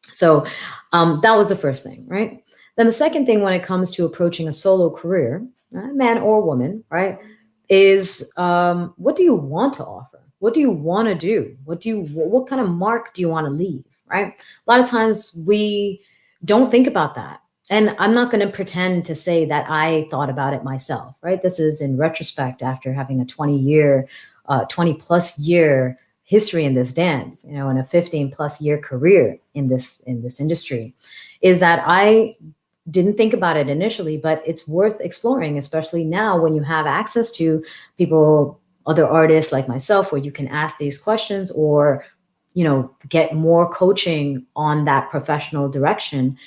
So that was the first thing, right? Then the second thing when it comes to approaching a solo career, man or woman, right, is what do you want to offer? What do you want to do? What kind of mark do you want to leave, right? A lot of times we don't think about that. And I'm not going to pretend to say that I thought about it myself, right? This is in retrospect after having a 20 plus year history in this dance, and a 15 plus year career in this industry, is that I didn't think about it initially, but it's worth exploring, especially now when you have access to people, other artists like myself, where you can ask these questions or, get more coaching on that professional direction,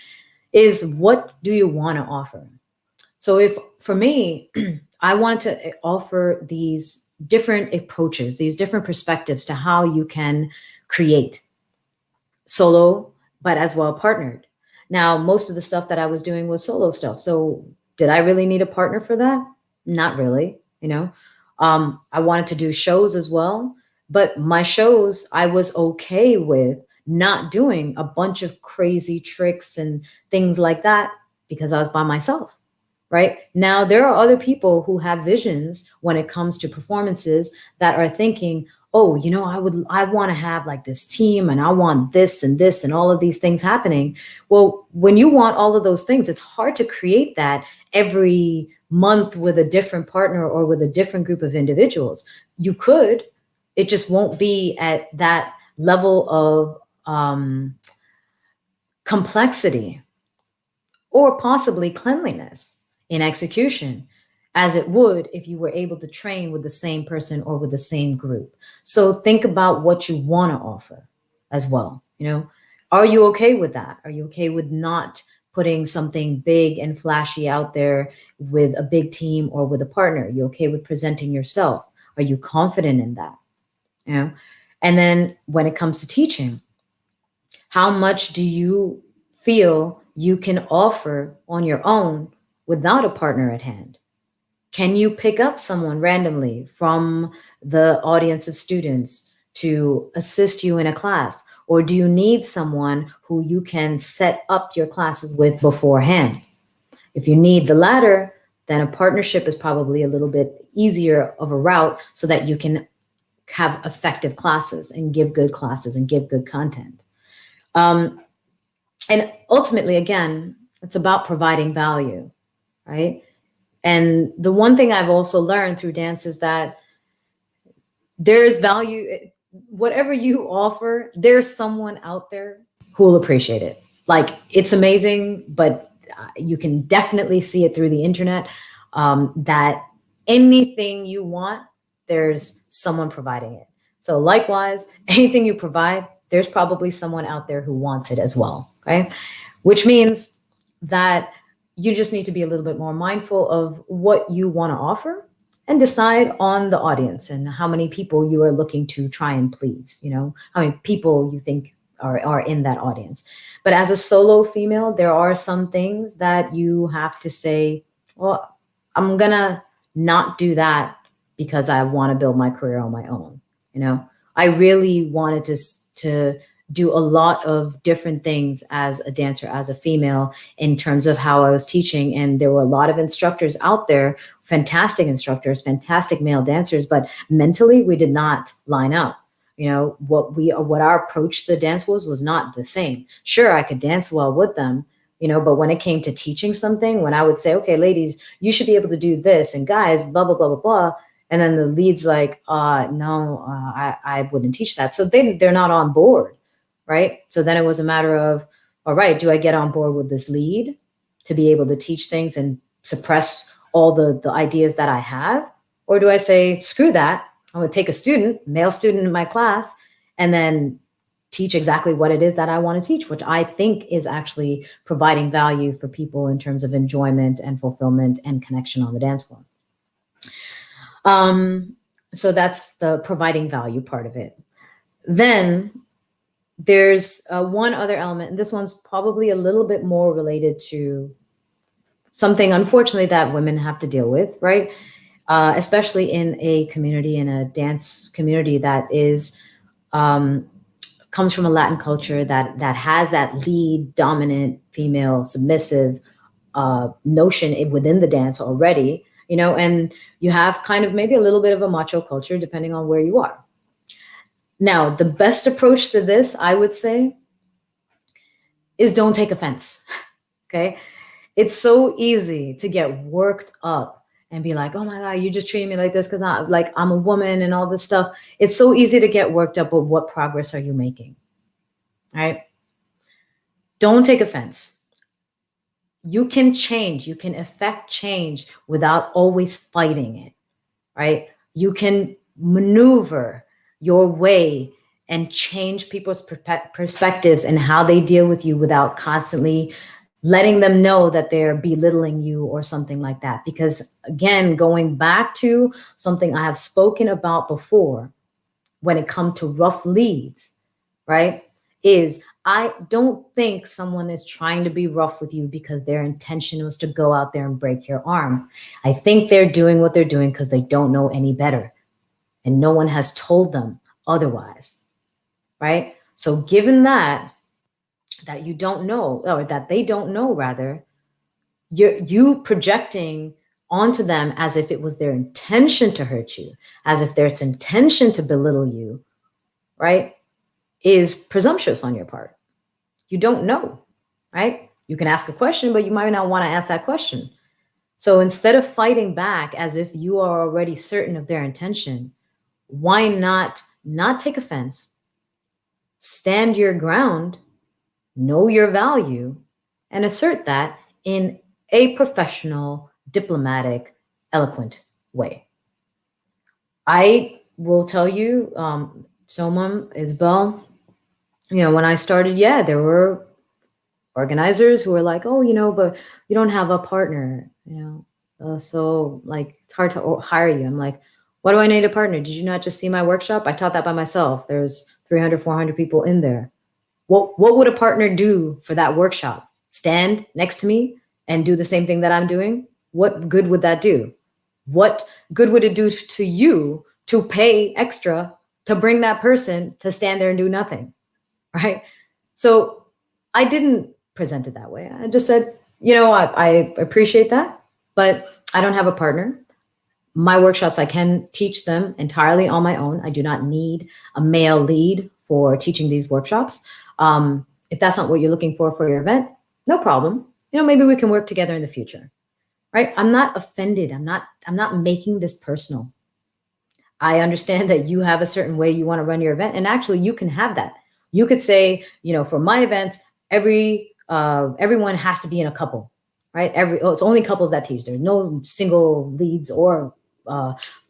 is what do you want to offer? So if for me, I wanted to offer these different approaches, these different perspectives to how you can create solo, but as well partnered. Now, most of the stuff that I was doing was solo stuff. So did I really need a partner for that? Not really, you know. I wanted to do shows as well, but my shows, I was okay with not doing a bunch of crazy tricks and things like that because I was by myself. Right now, there are other people who have visions when it comes to performances that are thinking, oh, I want to have like this team and I want this and all of these things happening. Well, when you want all of those things, it's hard to create that every month with a different partner or with a different group of individuals. You could, it just won't be at that level of complexity or possibly cleanliness in execution as it would if you were able to train with the same person or with the same group. So think about what you want to offer as well. Are you okay with that? Are you okay with not putting something big and flashy out there with a big team or with a partner? Are you okay with presenting yourself? Are you confident in that? And then when it comes to teaching, how much do you feel you can offer on your own without a partner at hand? Can you pick up someone randomly from the audience of students to assist you in a class? Or do you need someone who you can set up your classes with beforehand? If you need the latter, then a partnership is probably a little bit easier of a route so that you can have effective classes and give good classes and give good content. And ultimately, again, it's about providing value, right? And the one thing I've also learned through dance is that there is value. Whatever you offer, there's someone out there who will appreciate it. Like, it's amazing, but you can definitely see it through the internet, that anything you want, there's someone providing it. So likewise, anything you provide, there's probably someone out there who wants it as well, right? Which means that you just need to be a little bit more mindful of what you want to offer and decide on the audience and how many people you are looking to try and please, how many people you think are in that audience. But as a solo female, there are some things that you have to say, well, I'm going to not do that because I want to build my career on my own. I really wanted to do a lot of different things as a dancer, as a female, in terms of how I was teaching. And there were a lot of instructors out there, fantastic instructors, fantastic male dancers, but mentally we did not line up. What our approach to the dance was not the same. Sure, I could dance well with them, but when it came to teaching something, when I would say, okay, ladies, you should be able to do this, and guys, blah, blah, blah, blah, blah. And then the lead's like, no, I wouldn't teach that. So they're not on board. Right? So then it was a matter of, all right, do I get on board with this lead to be able to teach things and suppress all the ideas that I have? Or do I say, screw that, I'm going to take a male student in my class, and then teach exactly what it is that I want to teach, which I think is actually providing value for people in terms of enjoyment and fulfillment and connection on the dance floor. So that's the providing value part of it. Then there's one other element, and this one's probably a little bit more related to something, unfortunately, that women have to deal with, right? Especially in a community, in a dance community that is comes from a Latin culture that has that lead, dominant, female, submissive notion within the dance already, and you have kind of maybe a little bit of a macho culture depending on where you are. Now, the best approach to this, I would say, is don't take offense, okay? It's so easy to get worked up and be like, oh my God, you just treating me like this because I'm a woman and all this stuff. It's so easy to get worked up, but what progress are you making, right? Don't take offense. You can change, you can effect change without always fighting it, right? You can maneuver your way and change people's perspectives and how they deal with you without constantly letting them know that they're belittling you or something like that. Because again, going back to something I have spoken about before, when it comes to rough leads, right, is I don't think someone is trying to be rough with you because their intention was to go out there and break your arm. I think they're doing what they're doing because they don't know any better. And no one has told them otherwise, right? So given that you don't know, or that they don't know rather, you projecting onto them as if it was their intention to hurt you, as if their intention to belittle you, right, is presumptuous on your part. You don't know, right? You can ask a question, but you might not want to ask that question. So instead of fighting back as if you are already certain of their intention, why not take offense, stand your ground, know your value, and assert that in a professional, diplomatic, eloquent way. I will tell you, Soma, Isabel, when I started, there were organizers who were like, oh, but you don't have a partner, so like it's hard to hire you. I'm like, why do I need a partner? Did you not just see my workshop? I taught that by myself. There's 300, 400 people in there. What would a partner do for that workshop? Stand next to me and do the same thing that I'm doing? What good would that do? What good would it do to you to pay extra to bring that person to stand there and do nothing, right? So I didn't present it that way. I just said, I appreciate that, but I don't have a partner. My workshops, I can teach them entirely on my own. I do not need a male lead for teaching these workshops. If that's not what you're looking for your event, no problem. Maybe we can work together in the future, right? I'm not offended. I'm not making this personal. I understand that you have a certain way you want to run your event, and actually you can have that. You could say, for my events, everyone has to be in a couple, right? It's only couples that teach. There's no single leads or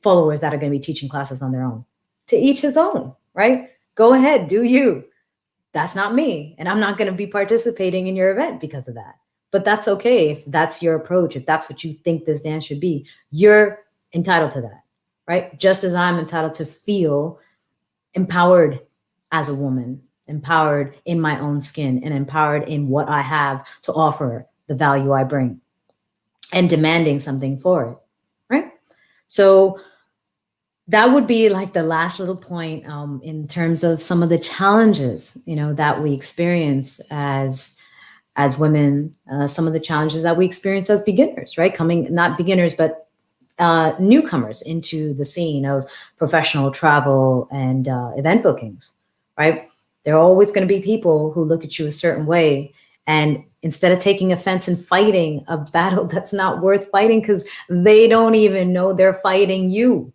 followers that are going to be teaching classes on their own. To each his own, right? Go ahead, do you. That's not me, and I'm not going to be participating in your event because of that. But that's okay if that's your approach, if that's what you think this dance should be. You're entitled to that, right? Just as I'm entitled to feel empowered as a woman, empowered in my own skin, and empowered in what I have to offer, the value I bring, and demanding something for it, right? So that would be like the last little point in terms of some of the challenges, that we experience as women, some of the challenges that we experience as beginners, right? Not beginners, but newcomers into the scene of professional travel and event bookings, right? There are always going to be people who look at you a certain way, and instead of taking offense and fighting a battle that's not worth fighting because they don't even know they're fighting you,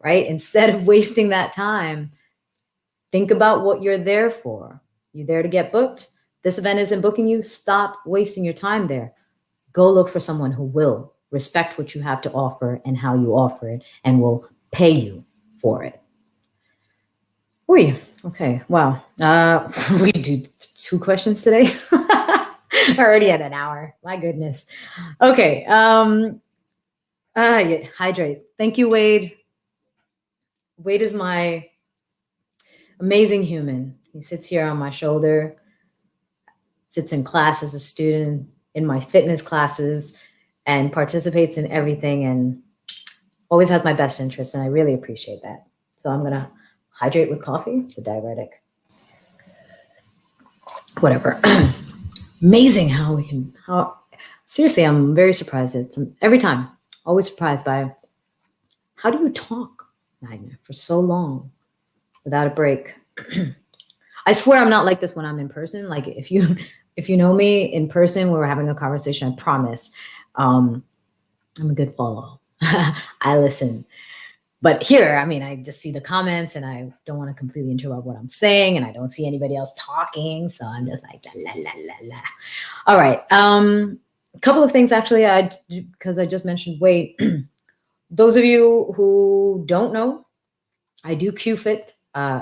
right? Instead of wasting that time, think about what you're there for. You're there to get booked. This event isn't booking you. Stop wasting your time there. Go look for someone who will respect what you have to offer and how you offer it and will pay you for it. Okay, wow. We do 2 questions today. Already at an hour. My goodness. Okay. Hydrate. Thank you, Wade. Wade is my amazing human. He sits here on my shoulder, sits in class as a student, in my fitness classes, and participates in everything and always has my best interest. And I really appreciate that. So I'm going to hydrate with coffee. It's a diuretic. Whatever. Amazing how seriously, I'm very surprised. Every time, always surprised by how do you talk, Magna, for so long without a break? I swear I'm not like this when I'm in person. Like if you know me in person, when we're having a conversation, I promise I'm a good follow. I listen. But here, I just see the comments and I don't want to completely interrupt what I'm saying, and I don't see anybody else talking. So I'm just like, la, la, la, la. All right. A couple of things, actually, because I just mentioned weight. Those of you who don't know, I do QFit.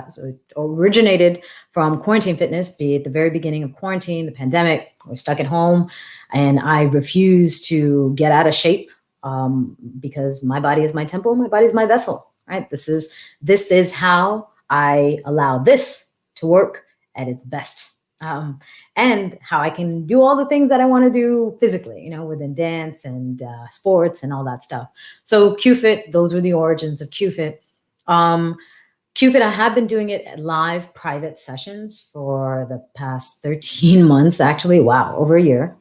So it originated from quarantine fitness, be at the very beginning of quarantine, the pandemic. We're stuck at home, and I refuse to get out of shape because my body is my temple, my body is my vessel. Right? This is how I allow this to work at its best. And how I can do all the things that I want to do physically, you know, within dance and sports and all that stuff. So QFit, those were the origins of QFit. QFit, I have been doing it at live private sessions for the past 13 months, actually. Wow, over a year.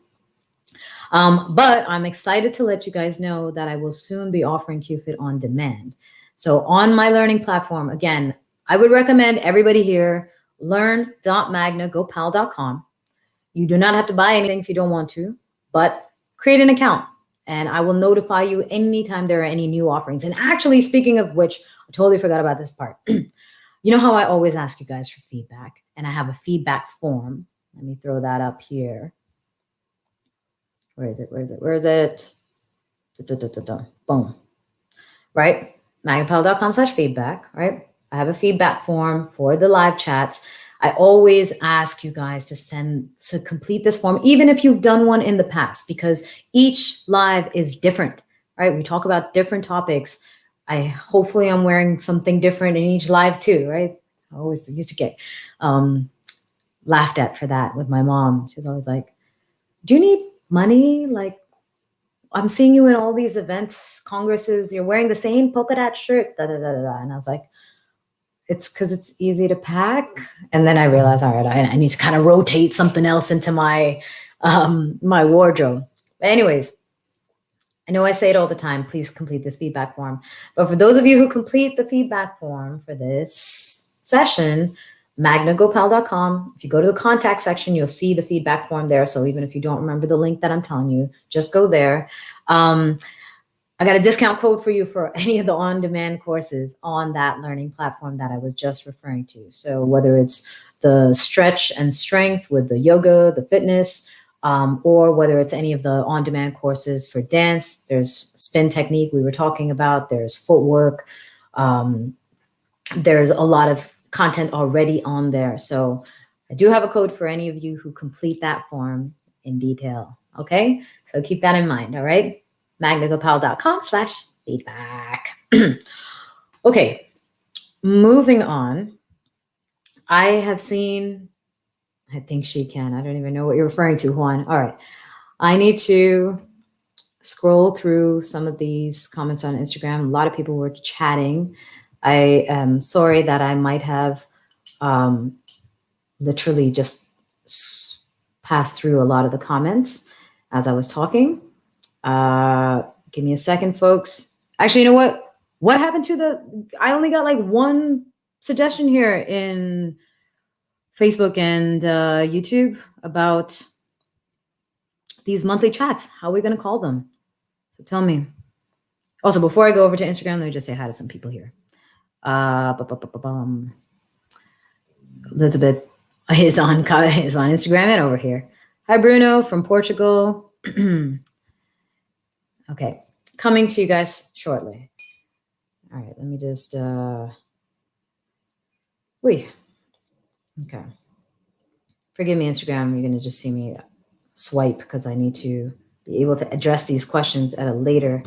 But I'm excited to let you guys know that I will soon be offering QFit on demand. So on my learning platform, again, I would recommend everybody here learn.magnagopal.com. You do not have to buy anything if you don't want to, but create an account and I will notify you anytime there are any new offerings. And actually, speaking of which, I totally forgot about this part. You know how I always ask you guys for feedback, and I have a feedback form. Let me throw that up here. Where is it? Where is it? Where is it? Boom. Right? magnapal.com/feedback, right? I have a feedback form for the live chats. I always ask you guys to complete this form, even if you've done one in the past, because each live is different, right? We talk about different topics. Hopefully I'm wearing something different in each live too, right? I always used to get laughed at for that with my mom. She's always like, do you need money? Like, I'm seeing you in all these events, congresses, you're wearing the same polka dot shirt, da da da da. And I was like, it's because it's easy to pack. And then I realized, all right, I need to kind of rotate something else into my my wardrobe. But anyways, I know I say it all the time, please complete this feedback form. But for those of you who complete the feedback form for this session, magnagopal.com. If you go to the contact section, you'll see the feedback form there. So even if you don't remember the link that I'm telling you, just go there. I got a discount code for you for any of the on-demand courses on that learning platform that I was just referring to. So whether it's the stretch and strength with the yoga, the fitness, or whether it's any of the on-demand courses for dance, there's spin technique we were talking about, there's footwork, there's a lot of content already on there. So I do have a code for any of you who complete that form in detail. Okay, so keep that in mind. All right, magnagopal.com/feedback. Okay, moving on. I have seen, I think she can. I don't even know what you're referring to, Juan. All right, I need to scroll through some of these comments on Instagram. A lot of people were chatting. I am sorry that I might have literally just passed through a lot of the comments as I was talking. Give me a second, folks. Actually, you know what? What happened to I only got like one suggestion here in Facebook and YouTube about these monthly chats. How are we going to call them? So tell me. Also, before I go over to Instagram, let me just say hi to some people here. Elizabeth is on Instagram and over here. Hi, Bruno from Portugal. Okay, coming to you guys shortly. All right, let me just, okay. Forgive me, Instagram, you're gonna just see me swipe because I need to be able to address these questions at a later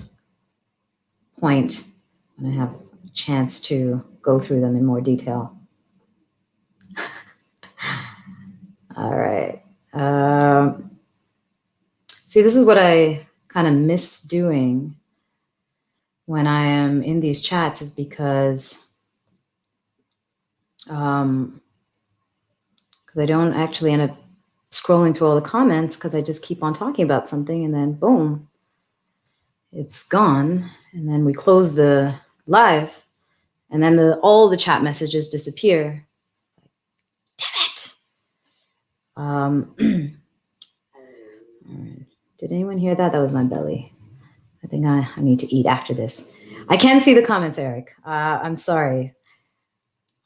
point when I have a chance to go through them in more detail. All right. See, this is what I kind of miss doing when I am in these chats, is because I don't actually end up scrolling through all the comments because I just keep on talking about something and then boom, it's gone. And then we close the live and then all the chat messages disappear. Damn it. Did anyone hear that? That was my belly. I think I need to eat after this. I can see the comments, Eric. I'm sorry.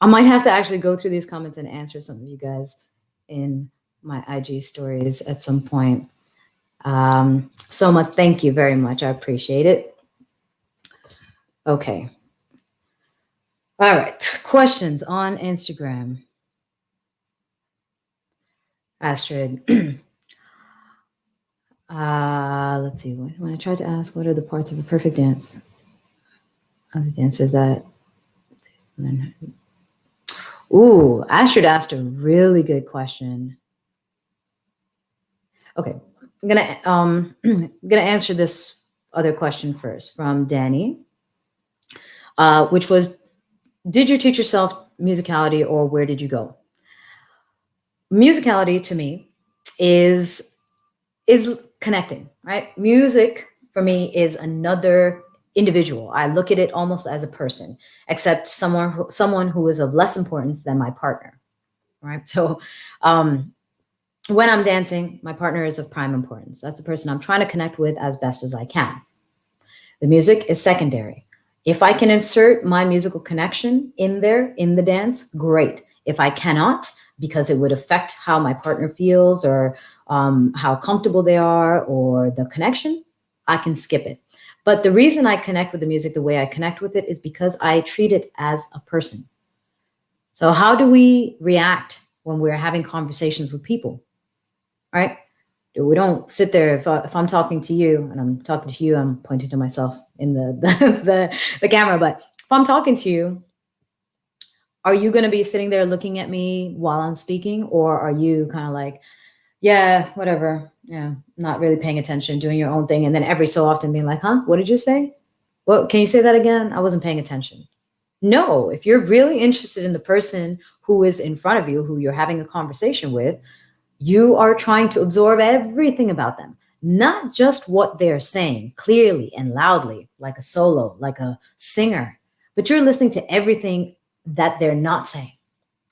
I might have to actually go through these comments and answer some of you guys in my IG stories at some point. Soma, thank you very much. I appreciate it. Okay. All right. Questions on Instagram. Astrid. Let's see. When I tried to ask what are the parts of a perfect dance, other dancers that. Ooh, Astrid asked a really good question. Okay, I'm gonna answer this other question first from Danny, which was, did you teach yourself musicality or where did you go? Musicality to me is connecting, right? Music for me is another individual. I look at it almost as a person, except someone who is of less importance than my partner, right? So when I'm dancing, my partner is of prime importance. That's the person I'm trying to connect with as best as I can. The music is secondary. If I can insert my musical connection in there in the dance, great. If I cannot, because it would affect how my partner feels or how comfortable they are or the connection, I can skip it. But the reason I connect with the music the way I connect with it is because I treat it as a person. So how do we react when we're having conversations with people, right? We don't sit there. If I'm talking to you and I'm talking to you, I'm pointing to myself in the camera. But if I'm talking to you, are you going to be sitting there looking at me while I'm speaking, or are you kind of like, yeah, whatever, yeah, not really paying attention, doing your own thing, and then every so often being like, huh, what did you say? Well, can you say that again? I wasn't paying attention. No, if you're really interested in the person who is in front of you, who you're having a conversation with, you are trying to absorb everything about them, not just what they're saying clearly and loudly, like a solo, like a singer, but you're listening to everything that they're not saying,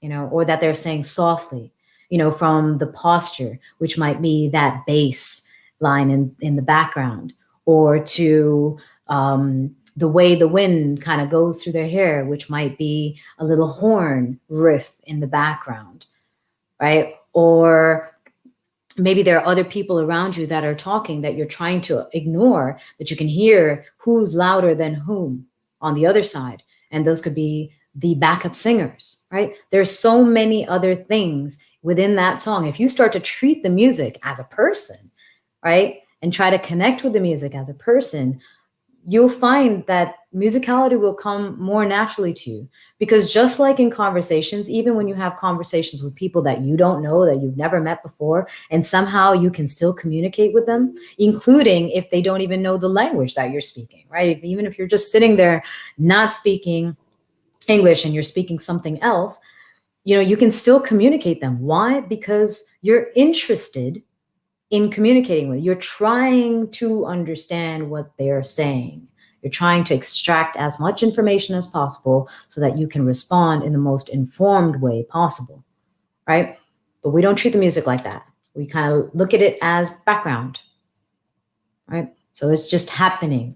or that they're saying softly, from the posture, which might be that bass line in the background, or to the way the wind kind of goes through their hair, which might be a little horn riff in the background, right? Or maybe there are other people around you that are talking that you're trying to ignore, that you can hear who's louder than whom on the other side. And those could be the backup singers, right? There's so many other things within that song. If you start to treat the music as a person, right, and try to connect with the music as a person, you'll find that musicality will come more naturally to you. Because just like in conversations, even when you have conversations with people that you don't know, that you've never met before, and somehow you can still communicate with them, including if they don't even know the language that you're speaking, right? Even if you're just sitting there not speaking English and you're speaking something else, you can still communicate them. Why? Because you're interested in communicating with. You're trying to understand what they're saying. You're trying to extract as much information as possible so that you can respond in the most informed way possible, right? But we don't treat the music like that. We kind of look at it as background, right? So it's just happening,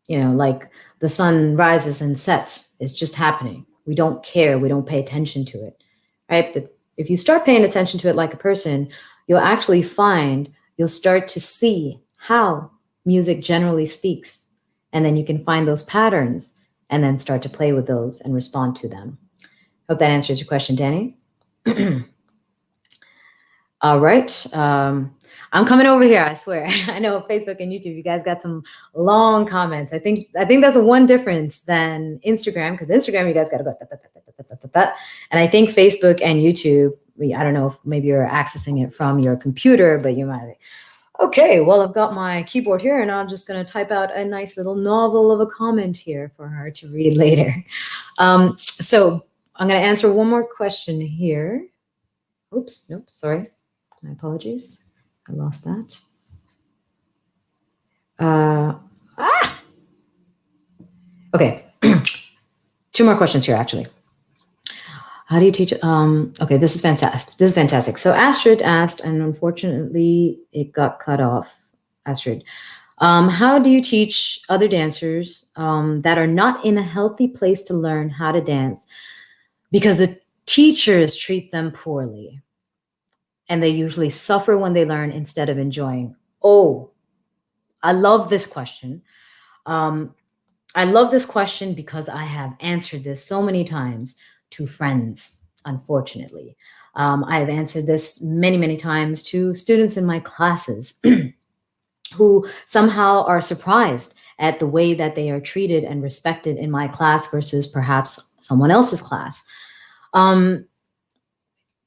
like the sun rises and sets. It's just happening. We don't care. We don't pay attention to it, right? But if you start paying attention to it like a person, you'll start to see how music generally speaks. And then you can find those patterns and then start to play with those and respond to them. Hope that answers your question, Danny. All right. I'm coming over here, I swear. I know Facebook and YouTube, you guys got some long comments. I think that's one difference than Instagram, because Instagram, you guys got to go, and I think Facebook and YouTube, I don't know if maybe you're accessing it from your computer, but you might, okay, well, I've got my keyboard here and I'm just going to type out a nice little novel of a comment here for her to read later. So I'm going to answer one more question here. Oops, nope, sorry. My apologies. I lost that. Okay. Two more questions here, actually. How do you teach? Okay, this is fantastic. So Astrid asked, and unfortunately it got cut off. Astrid, how do you teach other dancers that are not in a healthy place to learn how to dance because the teachers treat them poorly and they usually suffer when they learn instead of enjoying? Oh, I love this question. I love this question because I have answered this so many times to friends, unfortunately. I have answered this many, many times to students in my classes who somehow are surprised at the way that they are treated and respected in my class versus perhaps someone else's class.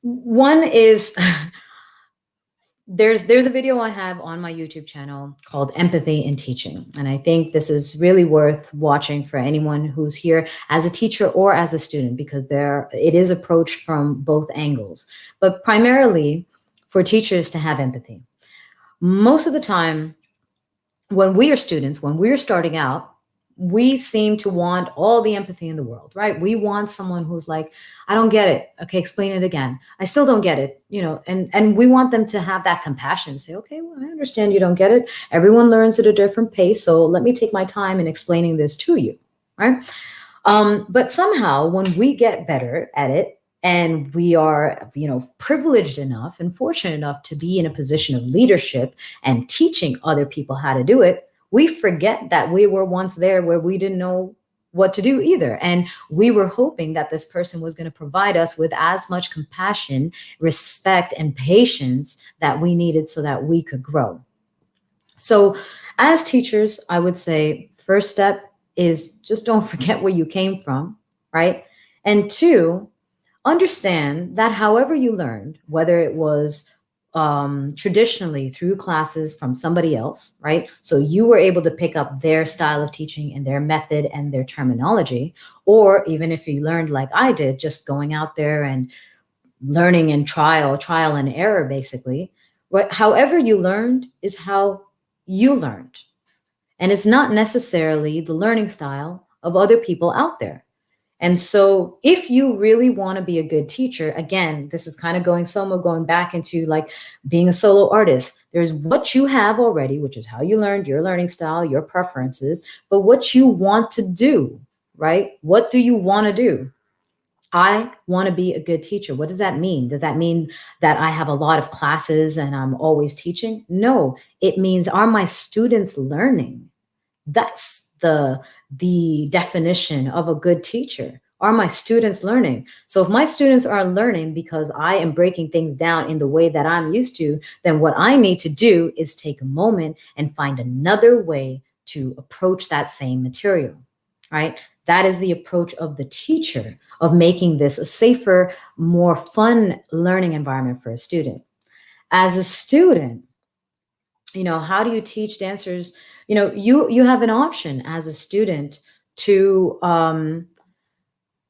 One is there's a video I have on my YouTube channel called Empathy in Teaching. And I think this is really worth watching for anyone who's here as a teacher or as a student, because it is approached from both angles, but primarily for teachers to have empathy. Most of the time, when we are students, when we're starting out, we seem to want all the empathy in the world, right? We want someone who's like, I don't get it. Okay, explain it again. I still don't get it, and we want them to have that compassion, say, okay, well, I understand you don't get it. Everyone learns at a different pace, so let me take my time in explaining this to you, right? But somehow when we get better at it, and we are, privileged enough and fortunate enough to be in a position of leadership and teaching other people how to do it, we forget that we were once there where we didn't know what to do either. And we were hoping that this person was going to provide us with as much compassion, respect, and patience that we needed so that we could grow. So as teachers, I would say first step is just don't forget where you came from, right? And two, understand that however you learned, whether it was traditionally through classes from somebody else, right? So you were able to pick up their style of teaching and their method and their terminology, or even if you learned like I did, just going out there and learning and trial and error, basically. However you learned is how you learned. And it's not necessarily the learning style of other people out there. And so if you really want to be a good teacher, again, this is kind of going back into like being a solo artist. There's what you have already, which is how you learned, your learning style, your preferences, but what you want to do, right? What do you want to do? I want to be a good teacher. What does that mean? Does that mean that I have a lot of classes and I'm always teaching? No, it means, are my students learning? That's the definition of a good teacher. Are my students learning? So if my students are learning because I am breaking things down in the way that I'm used to, then what I need to do is take a moment and find another way to approach that same material, right? That is the approach of the teacher, of making this a safer, more fun learning environment for a student. As a student, how do you teach dancers? You have an option as a student to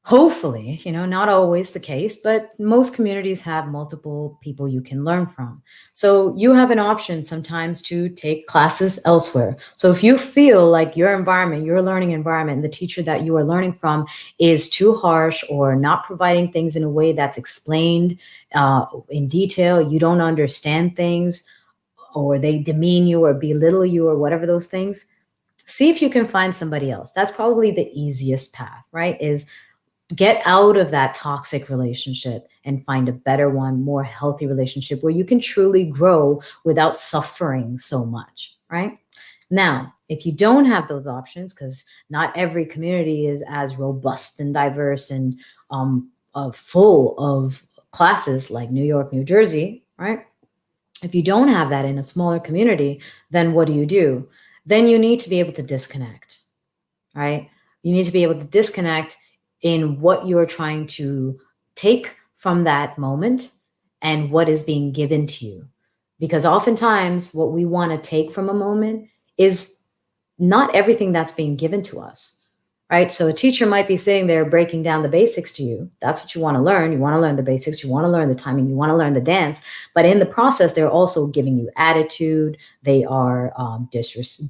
hopefully, not always the case, but most communities have multiple people you can learn from. So you have an option sometimes to take classes elsewhere. So if you feel like your environment, your learning environment, the teacher that you are learning from is too harsh or not providing things in a way that's explained in detail, you don't understand things, or they demean you or belittle you or whatever those things, see if you can find somebody else. That's probably the easiest path, right? Is get out of that toxic relationship and find a better one, more healthy relationship where you can truly grow without suffering so much, right? Now, if you don't have those options, because not every community is as robust and diverse and full of classes like New York, New Jersey, right? If you don't have that in a smaller community, then what do? Then you need to be able to disconnect, right? You need to be able to disconnect in what you're trying to take from that moment and what is being given to you. Because oftentimes what we want to take from a moment is not everything that's being given to us, right? So a teacher might be sitting there breaking down the basics to you. That's what you want to learn. You want to learn the basics. You want to learn the timing. You want to learn the dance. But in the process, they're also giving you attitude. They are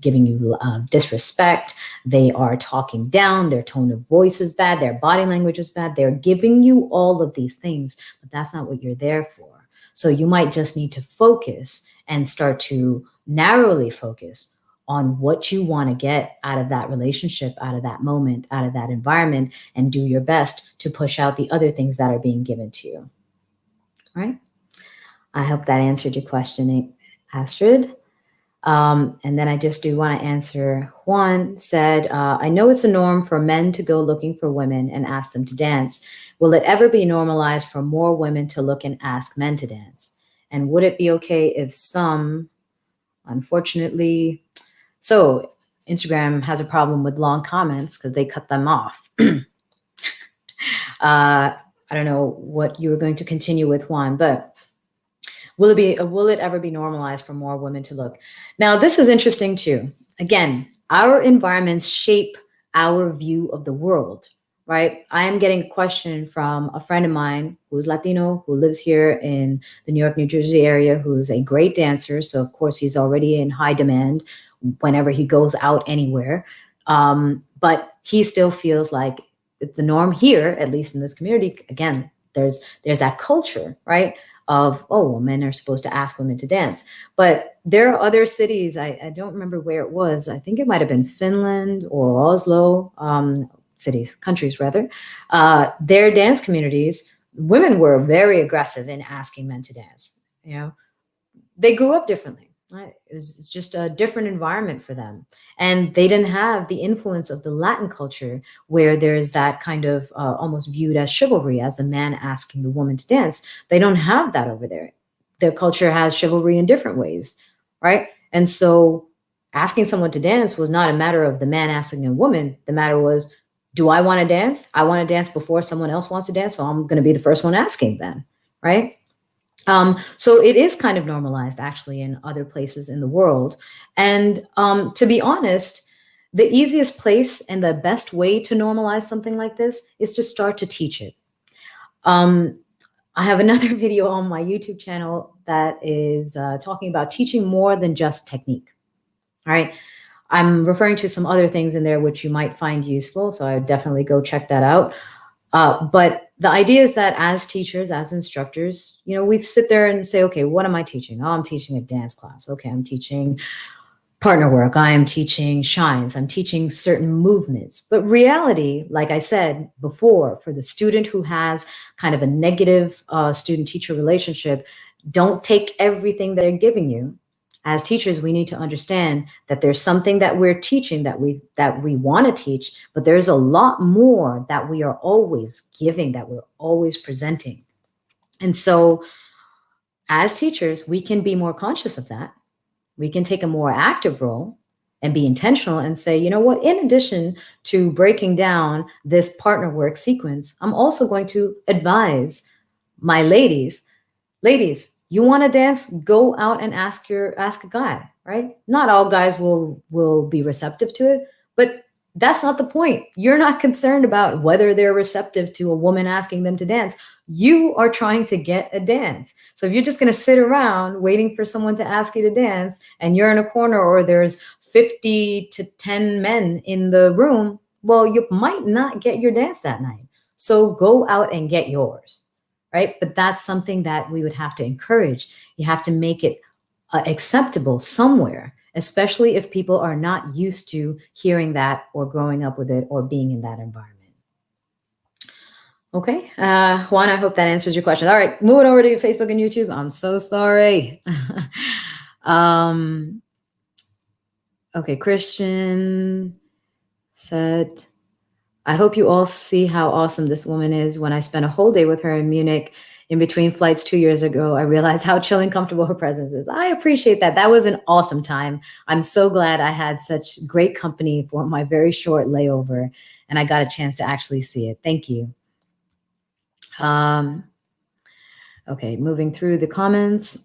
giving you disrespect. They are talking down. Their tone of voice is bad. Their body language is bad. They're giving you all of these things, but that's not what you're there for. So you might just need to focus and start to narrowly focus on what you want to get out of that relationship, out of that moment, out of that environment, and do your best to push out the other things that are being given to you. Right? I hope that answered your question, Astrid. And then I just do want to answer. Juan said, I know it's a norm for men to go looking for women and ask them to dance. Will it ever be normalized for more women to look and ask men to dance? And would it be okay if some, unfortunately, so Instagram has a problem with long comments because they cut them off. I don't know what you were going to continue with, Juan, but will it ever be normalized for more women to look? Now, this is interesting too. Again, our environments shape our view of the world, right? I am getting a question from a friend of mine who's Latino, who lives here in the New York, New Jersey area, who's a great dancer. So, of course, he's already in high demand whenever he goes out anywhere. But he still feels like it's the norm here, at least in this community. Again, there's that culture, right? Of, oh, well, men are supposed to ask women to dance. But there are other cities, I don't remember where it was. I think it might have been Finland or Oslo, cities, countries rather. Their dance communities, women were very aggressive in asking men to dance. You know, they grew up differently. Right? It's just a different environment for them. And they didn't have the influence of the Latin culture where there's that kind of almost viewed as chivalry, as a man asking the woman to dance. They don't have that over there. Their culture has chivalry in different ways, right? And so asking someone to dance was not a matter of the man asking a woman. The matter was, do I want to dance? I want to dance before someone else wants to dance. So I'm going to be the first one asking then, right? So it is kind of normalized actually in other places in the world. And to be honest, the easiest place and the best way to normalize something like this is to start to teach it. I have another video on my YouTube channel that is talking about teaching more than just technique. All right. I'm referring to some other things in there which you might find useful. So I would definitely go check that out. But the idea is that as teachers, as instructors, you know, we sit there and say, okay, what am I teaching? Oh, I'm teaching a dance class. Okay, I'm teaching partner work. I am teaching shines. I'm teaching certain movements. But reality, like I said before, for the student who has kind of a negative student-teacher relationship, don't take everything they're giving you. As teachers, we need to understand that there's something that we're teaching that we want to teach, but there's a lot more that we are always giving, that we're always presenting. And so as teachers, we can be more conscious of that. We can take a more active role and be intentional and say, you know what, in addition to breaking down this partner work sequence, I'm also going to advise my ladies, you want to dance, go out and ask a guy, right? Not all guys will be receptive to it, but that's not the point. You're not concerned about whether they're receptive to a woman asking them to dance. You are trying to get a dance. So if you're just going to sit around waiting for someone to ask you to dance and you're in a corner or there's 50 to 10 men in the room, well, you might not get your dance that night. So go out and get yours. Right? But that's something that we would have to encourage. You have to make it acceptable somewhere, especially if people are not used to hearing that or growing up with it or being in that environment. Okay, Juan, I hope that answers your question. All right, moving over to Facebook and YouTube. I'm so sorry. Okay, Christian said, I hope you all see how awesome this woman is. When I spent a whole day with her in Munich in between flights 2 years ago, I realized how chill and comfortable her presence is. I appreciate that. That was an awesome time. I'm so glad I had such great company for my very short layover and I got a chance to actually see it. Thank you. Okay, moving through the comments.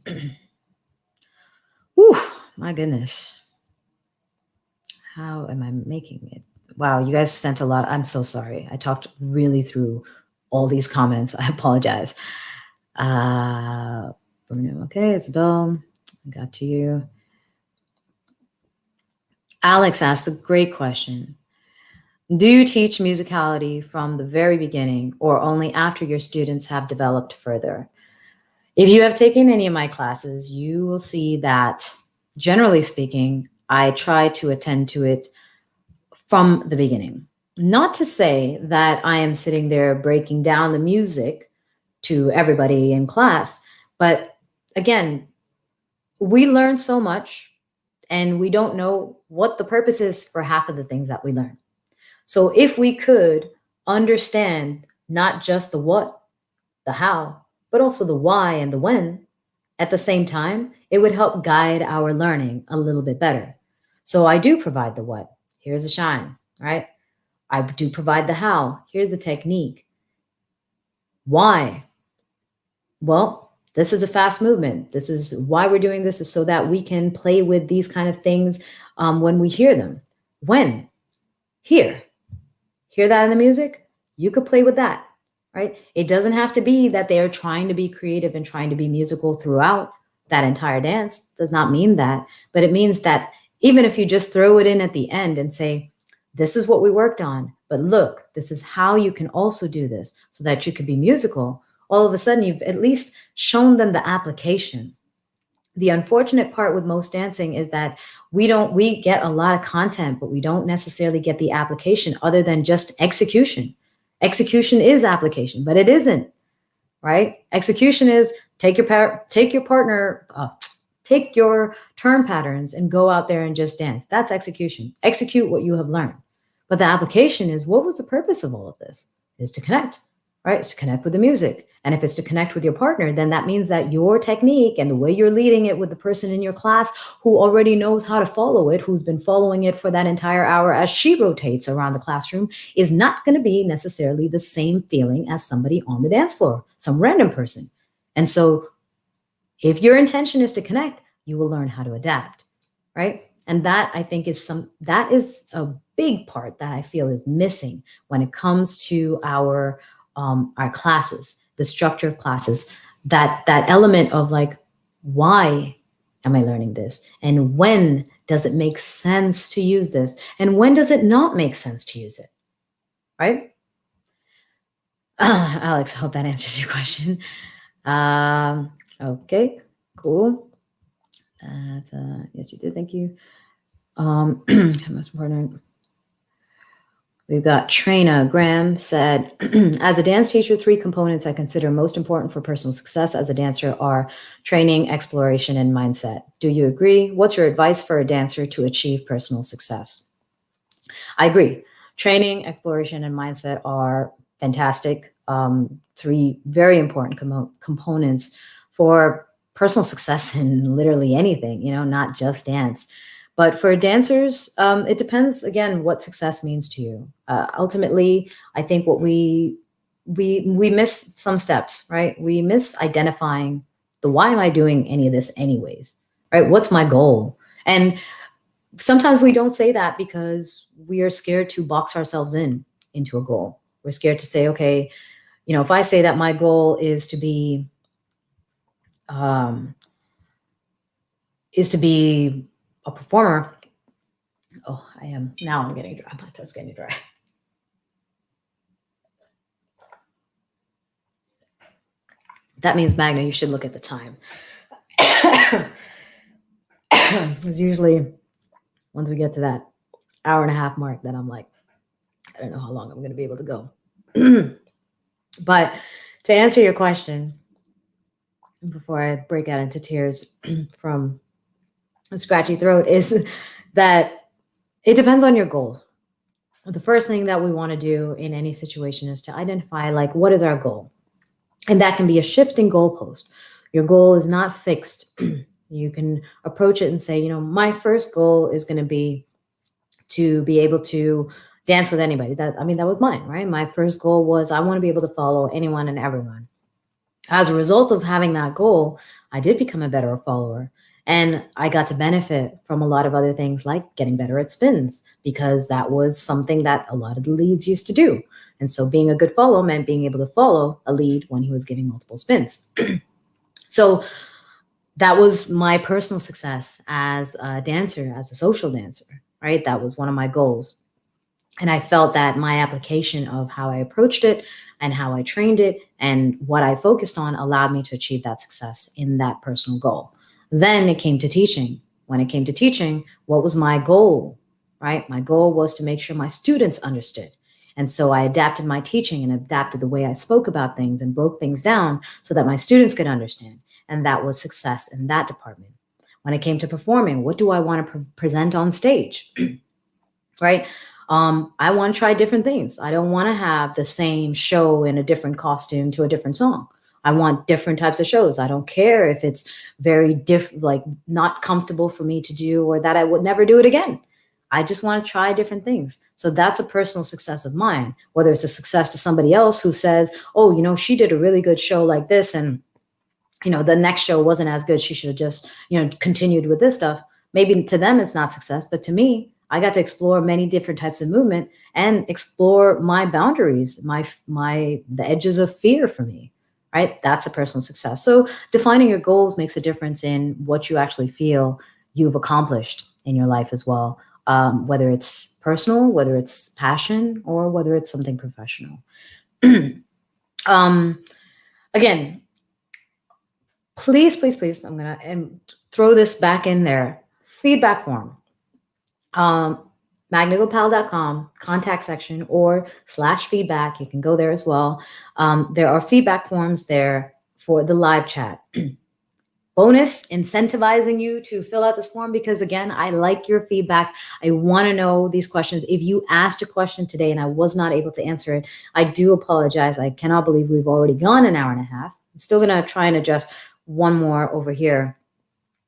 Whew, my goodness. How am I making it? Wow, you guys sent a lot. I'm so sorry. I talked really through all these comments. I apologize. Bruno, okay, Isabel, got to you. Alex asked a great question. Do you teach musicality from the very beginning or only after your students have developed further? If you have taken any of my classes, you will see that, generally speaking, I try to attend to it from the beginning. Not to say that I am sitting there breaking down the music to everybody in class, but again, we learn so much and we don't know what the purpose is for half of the things that we learn. So if we could understand not just the what, the how, but also the why and the when at the same time, it would help guide our learning a little bit better. So I do provide the what. Here's a shine, right? I do provide the how. Here's the technique. Why? Well, this is a fast movement. This is why we're doing this, is so that we can play with these kind of things when we hear them. When? Here. Hear that in the music? You could play with that, right? It doesn't have to be that they are trying to be creative and trying to be musical throughout that entire dance. Does not mean that, but it means that even if you just throw it in at the end and say, this is what we worked on, but look, this is how you can also do this so that you could be musical. All of a sudden, you've at least shown them the application. The unfortunate part with most dancing is that we get a lot of content, but we don't necessarily get the application other than just execution. Execution is application, but it isn't, right? Execution is take your partner, take your turn patterns and go out there and just dance. That's execution. Execute what you have learned. But the application is, what was the purpose of all of this? Is to connect, right? It's to connect with the music. And if it's to connect with your partner, then that means that your technique and the way you're leading it with the person in your class who already knows how to follow it, who's been following it for that entire hour as she rotates around the classroom, is not going to be necessarily the same feeling as somebody on the dance floor, some random person. And so if your intention is to connect, you will learn how to adapt, right? And that, I think, that is a big part that I feel is missing when it comes to our classes, the structure of classes, that element of like, why am I learning this? And when does it make sense to use this? And when does it not make sense to use it, right? Alex, I hope that answers your question. Okay, cool. Yes, you did. Thank you. Most important. We've got Trina Graham said, as a dance teacher, 3 components I consider most important for personal success as a dancer are training, exploration, and mindset. Do you agree? What's your advice for a dancer to achieve personal success? I agree. Training, exploration, and mindset are fantastic. 3 very important components for personal success in literally anything, not just dance. But for dancers, it depends, again, what success means to you. Ultimately, I think what we miss some steps, right? We miss identifying the why am I doing any of this anyways, right? What's my goal? And sometimes we don't say that because we are scared to box ourselves into a goal. We're scared to say, okay, if I say that my goal is to be a performer. Oh, I am. Now I'm getting dry. My throat's getting dry. That means, Magna, you should look at the time. Because usually once we get to that hour and a half mark, then I'm like, I don't know how long I'm going to be able to go. But to answer your question, before I break out into tears from a scratchy throat, is that it depends on your goals. The first thing that we want to do in any situation is to identify, like, what is our goal? And that can be a shifting goalpost. Your goal is not fixed. You can approach it and say, my first goal is going to be able to dance with anybody. That was mine, right? My first goal was I want to be able to follow anyone and everyone. As a result of having that goal, I did become a better follower. And I got to benefit from a lot of other things, like getting better at spins, because that was something that a lot of the leads used to do. And so being a good follow meant being able to follow a lead when he was giving multiple spins. So that was my personal success as a dancer, as a social dancer, right? That was one of my goals. And I felt that my application of how I approached it and how I trained it and what I focused on allowed me to achieve that success in that personal goal. Then it came to teaching. When it came to teaching, what was my goal, right? My goal was to make sure my students understood. And so I adapted my teaching and adapted the way I spoke about things and broke things down so that my students could understand. And that was success in that department. When it came to performing, what do I want to present on stage, right? I want to try different things. I don't want to have the same show in a different costume to a different song. I want different types of shows. I don't care if it's very different, like not comfortable for me to do, or that I would never do it again. I just want to try different things. So that's a personal success of mine, whether it's a success to somebody else who says, oh, she did a really good show like this, and the next show wasn't as good. She should have just, continued with this stuff. Maybe to them it's not success, but to me, I got to explore many different types of movement and explore my boundaries, the edges of fear for me, right? That's a personal success. So defining your goals makes a difference in what you actually feel you've accomplished in your life as well. Whether it's personal, whether it's passion, or whether it's something professional. Again, please, I'm going to throw this back in there. Feedback form. magnagopal.com, contact section, or /feedback. You can go there as well. There are feedback forms there for the live chat. Bonus, incentivizing you to fill out this form because, again, I like your feedback. I want to know these questions. If you asked a question today and I was not able to answer it, I do apologize. I cannot believe we've already gone an hour and a half. I'm still going to try and adjust one more over here.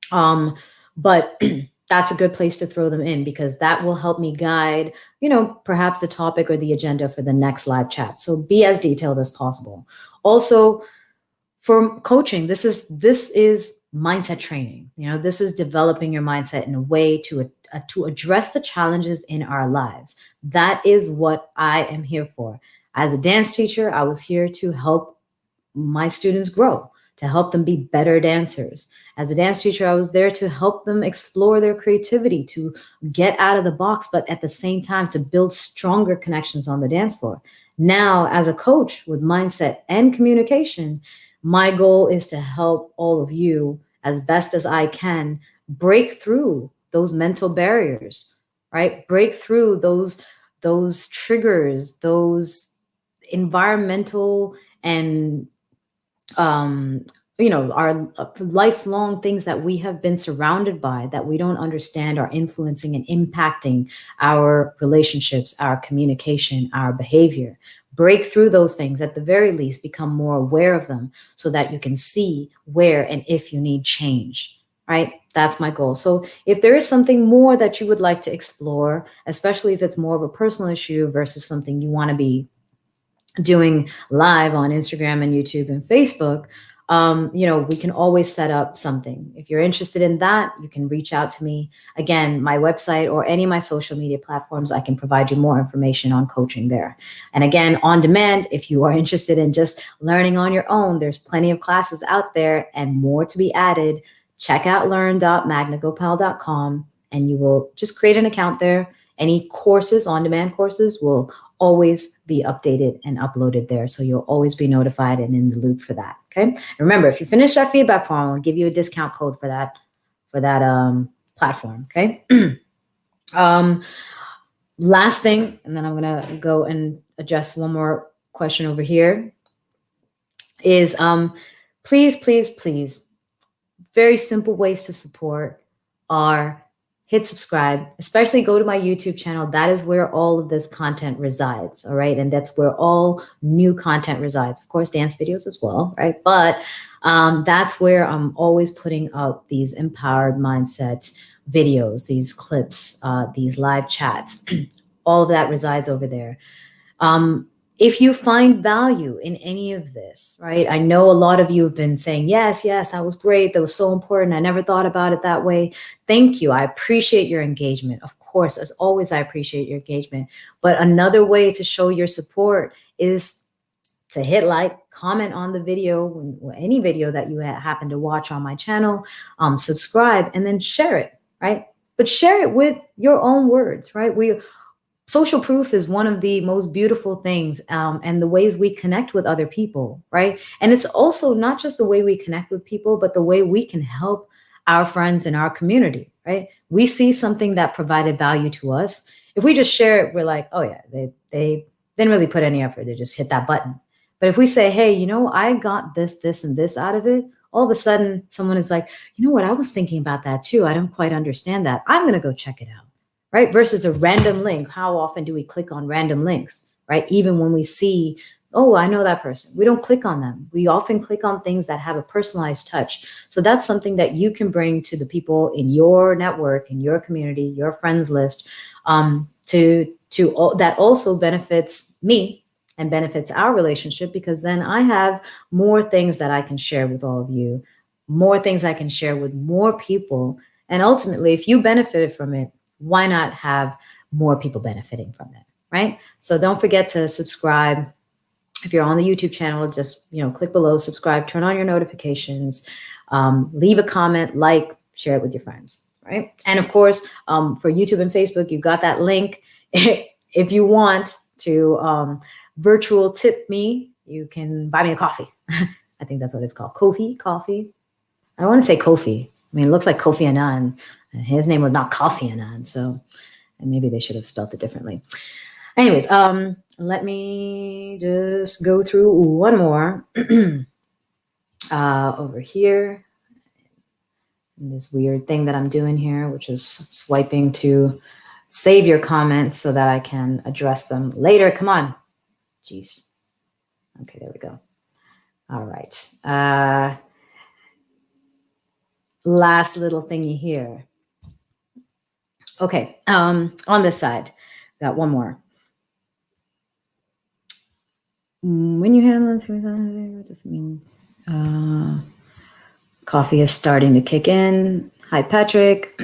But that's a good place to throw them in because that will help me guide, perhaps the topic or the agenda for the next live chat. So be as detailed as possible. Also, for coaching, this is mindset training. This is developing your mindset in a way to address the challenges in our lives. That is what I am here for. As a dance teacher, I was here to help my students grow, to help them be better dancers. As a dance teacher, I was there to help them explore their creativity, to get out of the box, but at the same time to build stronger connections on the dance floor. Now, as a coach with mindset and communication, my goal is to help all of you as best as I can break through those mental barriers, right? Break through those triggers, those environmental and our lifelong things that we have been surrounded by that we don't understand are influencing and impacting our relationships, our communication, our behavior. Break through those things, at the very least, become more aware of them so that you can see where and if you need change, right? That's my goal. So if there is something more that you would like to explore, especially if it's more of a personal issue versus something you want to be doing live on Instagram and YouTube and Facebook, we can always set up something. If you're interested in that, you can reach out to me. Again, my website or any of my social media platforms, I can provide you more information on coaching there. And again, on demand, if you are interested in just learning on your own, there's plenty of classes out there and more to be added. Check out learn.magnagopal.com and you will just create an account there. Any courses, on-demand courses, will always be updated and uploaded there. So you'll always be notified and in the loop for that. Okay. And remember, if you finish that feedback form, I'll give you a discount code for that platform. Okay. Last thing, and then I'm going to go and address one more question over here is, please, very simple ways to support are hit subscribe, especially go to my YouTube channel. That is where all of this content resides, all right? And that's where all new content resides. Of course, dance videos as well, right? But that's where I'm always putting up these empowered mindset videos, these clips, these live chats. All of that resides over there. If you find value in any of this, right? I know a lot of you have been saying, yes, that was great. That was so important. I never thought about it that way. Thank you. I appreciate your engagement. Of course, as always, I appreciate your engagement. But another way to show your support is to hit like, comment on the video, any video that you happen to watch on my channel, subscribe, and then share it, right? But share it with your own words, right? Social proof is one of the most beautiful things, and the ways we connect with other people, right? And it's also not just the way we connect with people, but the way we can help our friends in our community, right? We see something that provided value to us. If we just share it, we're like, oh yeah, they didn't really put any effort. They just hit that button. But if we say, hey, I got this, and this out of it, all of a sudden someone is like, you know what? I was thinking about that too. I don't quite understand that. I'm going to go check it out. Right? Versus a random link. How often do we click on random links, right? Even when we see oh, I know that person. We don't click on them. We often click on things that have a personalized touch. So that's something that you can bring to the people in your network, in your community, your friends list, that also benefits me and benefits our relationship, because then I have more things that I can share with all of you, more things I can share with more people. And ultimately, if you benefited from it, why not have more people benefiting from it, right? So don't forget to subscribe. If you're on the YouTube channel, just click below, subscribe, turn on your notifications, leave a comment, like, share it with your friends, right? And of course, for YouTube and Facebook, you got that link. If you want to virtual tip me, you can buy me a coffee. I think that's what it's called. Coffee. I want to say Kofi. I mean, it looks like Kofi Annan. His name was not Kofi Annan, so maybe they should have spelled it differently. Anyways, let me just go through one more over here. And this weird thing that I'm doing here, which is swiping to save your comments so that I can address them later. Come on. Jeez. Okay, there we go. All right. Last little thingy here. Okay, on this side, got one more. When you handle it, what does it mean? Coffee is starting to kick in. Hi, Patrick.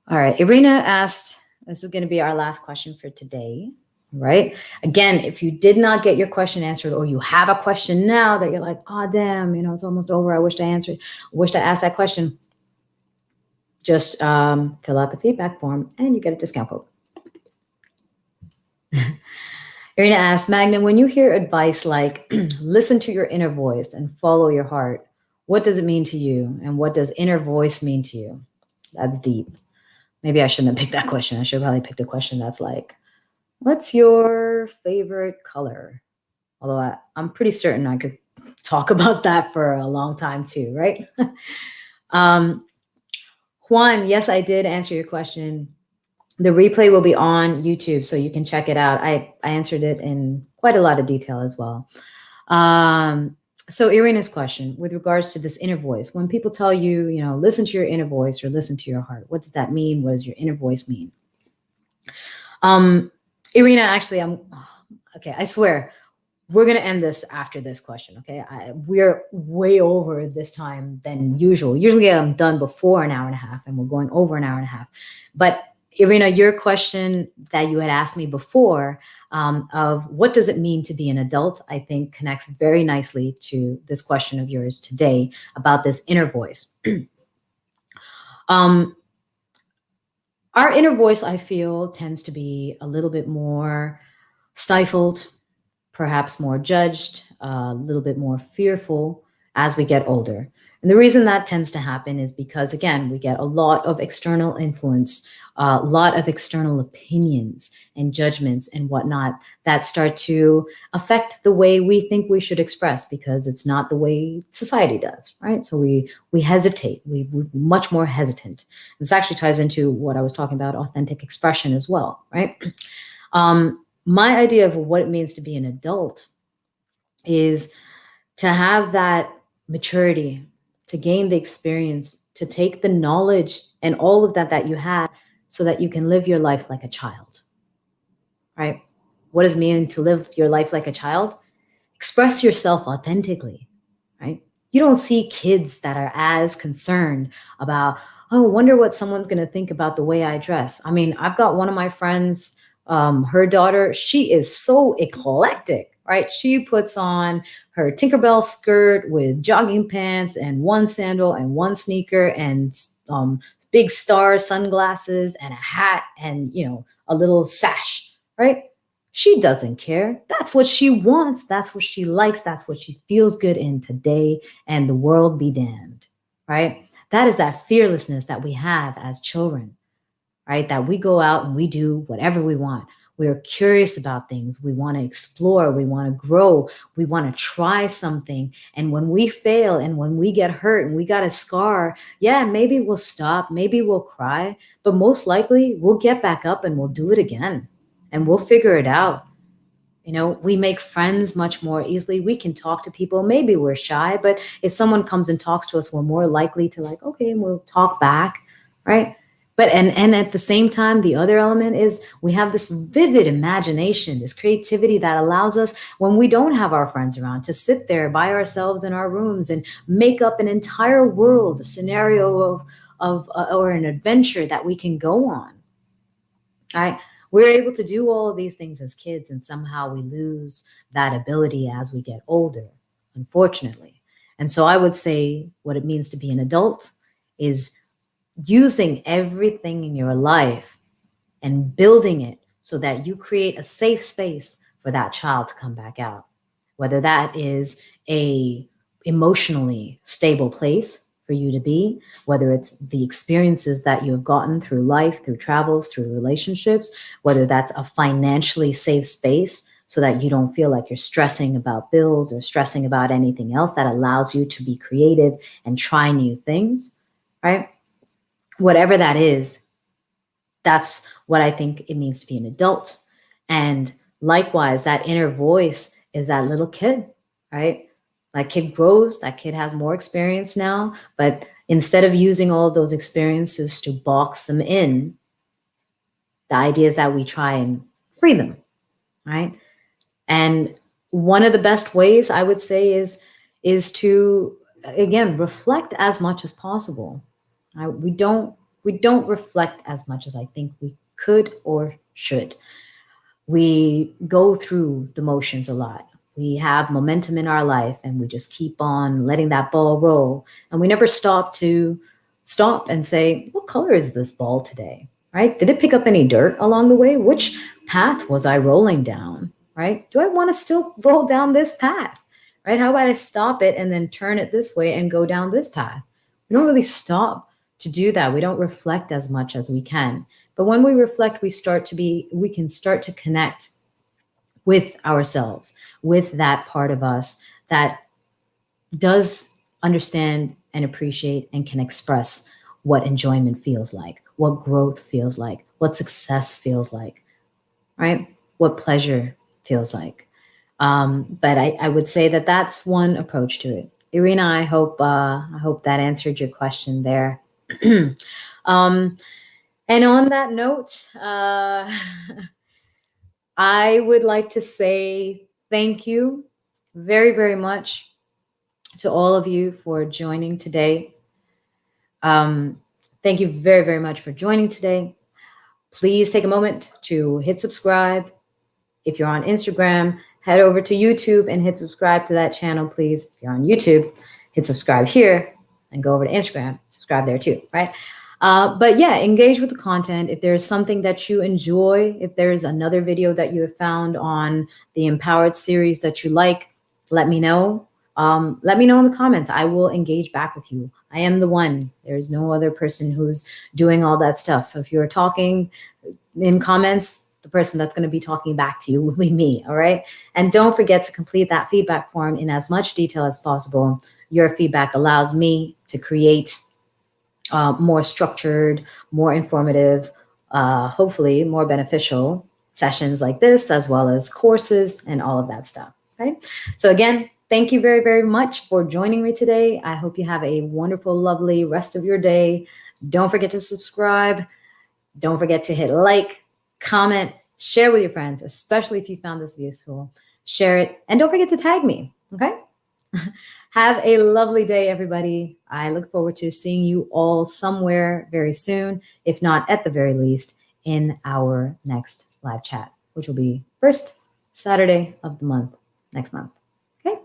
All right, Irina asked, this is going to be our last question for today, right? Again, if you did not get your question answered, or you have a question now that you're like, oh, damn, it's almost over. I wished I asked that question. Just fill out the feedback form and you get a discount code. Irina asks, Magna, when you hear advice like listen to your inner voice and follow your heart, what does it mean to you? And what does inner voice mean to you? That's deep. Maybe I shouldn't have picked that question. I should have probably picked a question that's like, what's your favorite color? Although I'm pretty certain I could talk about that for a long time too, right? Juan, yes, I did answer your question. The replay will be on YouTube, so you can check it out. I answered it in quite a lot of detail as well. So Irina's question with regards to this inner voice, when people tell you, listen to your inner voice or listen to your heart, what does that mean? What does your inner voice mean? Irina, actually, okay, I swear, we're going to end this after this question, okay? We're way over this time than usual. Usually I'm done before an hour and a half, and we're going over an hour and a half. But Irina, your question that you had asked me before of what does it mean to be an adult, I think connects very nicely to this question of yours today about this inner voice. Our inner voice, I feel, tends to be a little bit more stifled, perhaps more judged, a little bit more fearful as we get older. And the reason that tends to happen is because, again, we get a lot of external influence, a lot of external opinions and judgments and whatnot that start to affect the way we think we should express, because it's not the way society does, right? So we hesitate. We're much more hesitant. This actually ties into what I was talking about, authentic expression as well, right? My idea of what it means to be an adult is to have that maturity, to gain the experience, to take the knowledge and all of that you have so that you can live your life like a child, right? What does it mean to live your life like a child? Express yourself authentically, right? You don't see kids that are as concerned about, oh, I wonder what someone's going to think about the way I dress. I mean, I've got one of my friends, her daughter, she is so eclectic, right? She puts on her Tinkerbell skirt with jogging pants and one sandal and one sneaker and big star sunglasses and a hat and, a little sash, right? She doesn't care. That's what she wants. That's what she likes. That's what she feels good in today, and the world be damned, right? That is that fearlessness that we have as children, right? That we go out and we do whatever we want. We are curious about things. We want to explore. We want to grow. We want to try something. And when we fail and when we get hurt and we got a scar, yeah, maybe we'll stop. Maybe we'll cry. But most likely we'll get back up and we'll do it again. And we'll figure it out. You know, we make friends much more easily. We can talk to people. Maybe we're shy, but if someone comes and talks to us, we're more likely to like, okay, and we'll talk back, right? But and at the same time, the other element is we have this vivid imagination, this creativity that allows us, when we don't have our friends around, to sit there by ourselves in our rooms and make up an entire world, a scenario of or an adventure that we can go on. Right? We're able to do all of these things as kids, and somehow we lose that ability as we get older, unfortunately. And so I would say what it means to be an adult is using everything in your life and building it so that you create a safe space for that child to come back out. Whether that is a emotionally stable place for you to be, whether it's the experiences that you have gotten through life, through travels, through relationships, whether that's a financially safe space so that you don't feel like you're stressing about bills or stressing about anything else, that allows you to be creative and try new things, right? Whatever that is, that's what I think it means to be an adult. And likewise, that inner voice is that little kid, right? That kid grows, that kid has more experience now, but instead of using all of those experiences to box them in, the idea is that we try and free them, right? And one of the best ways I would say is to, again, reflect as much as possible. We don't reflect as much as I think we could or should. We go through the motions a lot. We have momentum in our life and we just keep on letting that ball roll. And we never stop and say, what color is this ball today? Right? Did it pick up any dirt along the way? Which path was I rolling down? Right? Do I want to still roll down this path? Right? How about I stop it and then turn it this way and go down this path? We don't really stop to do that. We don't reflect as much as we can. But when we reflect, we can start to connect with ourselves, with that part of us that does understand and appreciate and can express what enjoyment feels like, what growth feels like, what success feels like, right? What pleasure feels like. But I would say that that's one approach to it. Irina, I hope that answered your question there. And on that note, I would like to say thank you very, very much to all of you for joining today. Thank you very, very much for joining today. Please take a moment to hit subscribe. If you're on Instagram, head over to YouTube and hit subscribe to that channel, please. If you're on YouTube, hit subscribe here and go over to Instagram, subscribe there too, right? But yeah, engage with the content. If there's something that you enjoy, if there's another video that you have found on the Empowered series that you like, let me know. Let me know in the comments. I will engage back with you. I am the one. There's no other person who's doing all that stuff. So if you're talking in comments, the person that's going to be talking back to you will be me, all right? And don't forget to complete that feedback form in as much detail as possible. Your feedback allows me to create more structured, more informative, hopefully more beneficial sessions like this, as well as courses and all of that stuff, right? So again, thank you very, very much for joining me today. I hope you have a wonderful, lovely rest of your day. Don't forget to subscribe. Don't forget to hit like, comment, share with your friends, especially if you found this useful. Share it, and don't forget to tag me, okay? Have a lovely day, everybody. I look forward to seeing you all somewhere very soon, if not at the very least, in our next live chat, which will be first Saturday of the month, next month. Okay?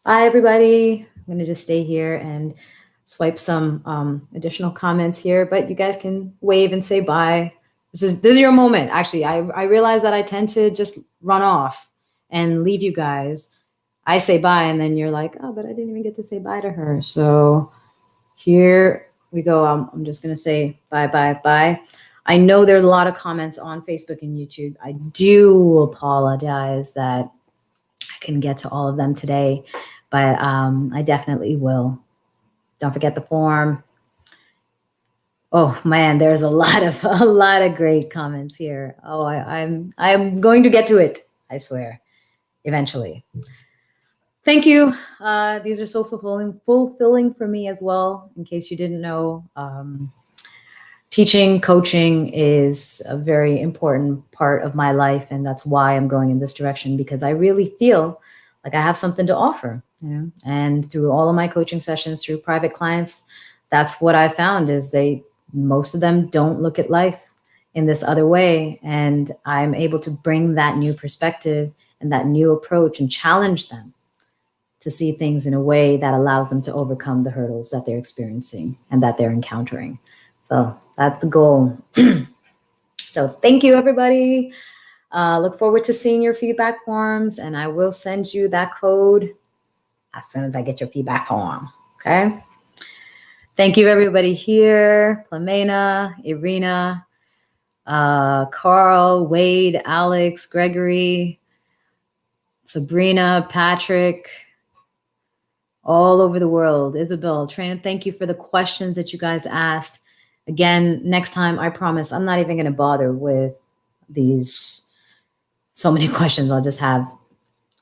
Bye, everybody. I'm going to just stay here and swipe some additional comments here, but you guys can wave and say bye. This is your moment. Actually, I realize that I tend to just run off and leave you guys. I say bye, and then you're like, oh, but I didn't even get to say bye to her. So here we go. I'm just going to say bye, bye, bye. I know there's a lot of comments on Facebook and YouTube. I do apologize that I couldn't get to all of them today, but I definitely will. Don't forget the form. Oh man, there's a lot of great comments here. Oh, I'm going to get to it. I swear, eventually. Thank you. These are so fulfilling for me as well. In case you didn't know, teaching, coaching is a very important part of my life, and that's why I'm going in this direction, because I really feel like I have something to offer. And through all of my coaching sessions, through private clients, that's what I found is most of them don't look at life in this other way, and I'm able to bring that new perspective and that new approach and challenge them to see things in a way that allows them to overcome the hurdles that they're experiencing and that they're encountering. So that's the goal. So thank you, everybody. Look forward to seeing your feedback forms, and I will send you that code as soon as I get your feedback form. Okay. Thank you, everybody here. Plamena, Irina, Carl, Wade, Alex, Gregory, Sabrina, Patrick, all over the world. Isabel, Trina, thank you for the questions that you guys asked. Again, next time, I promise I'm not even going to bother with these so many questions. I'll just have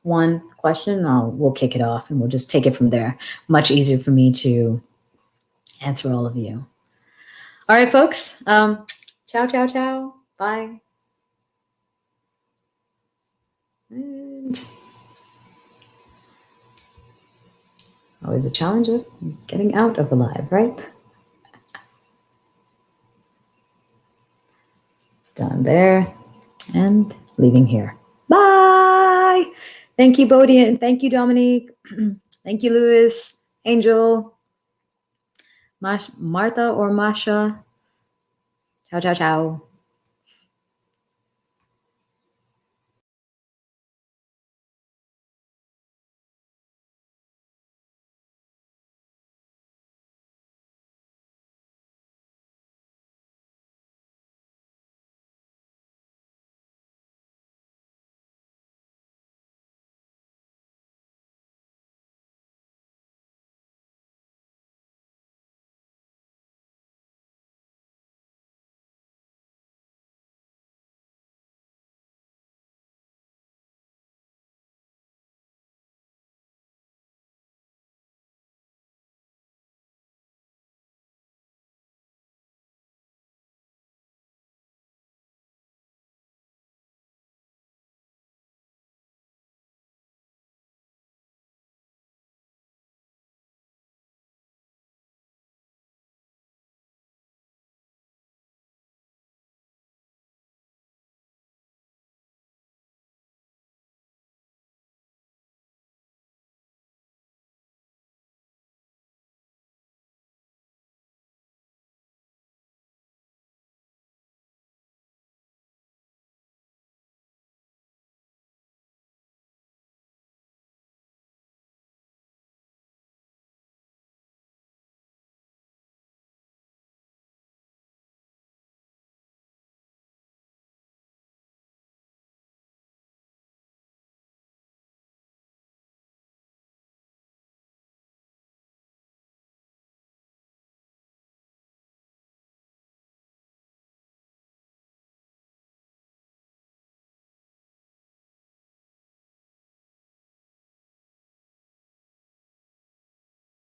one question. We'll kick it off and we'll just take it from there. Much easier for me to answer all of you. All right, folks. Ciao, ciao, ciao. Bye. And always a challenge of getting out of the live, right? Done there and leaving here. Bye. Thank you, Bodhi, and thank you, Dominique. Thank you, Louis, Angel, Martha or Masha. Ciao, ciao, ciao.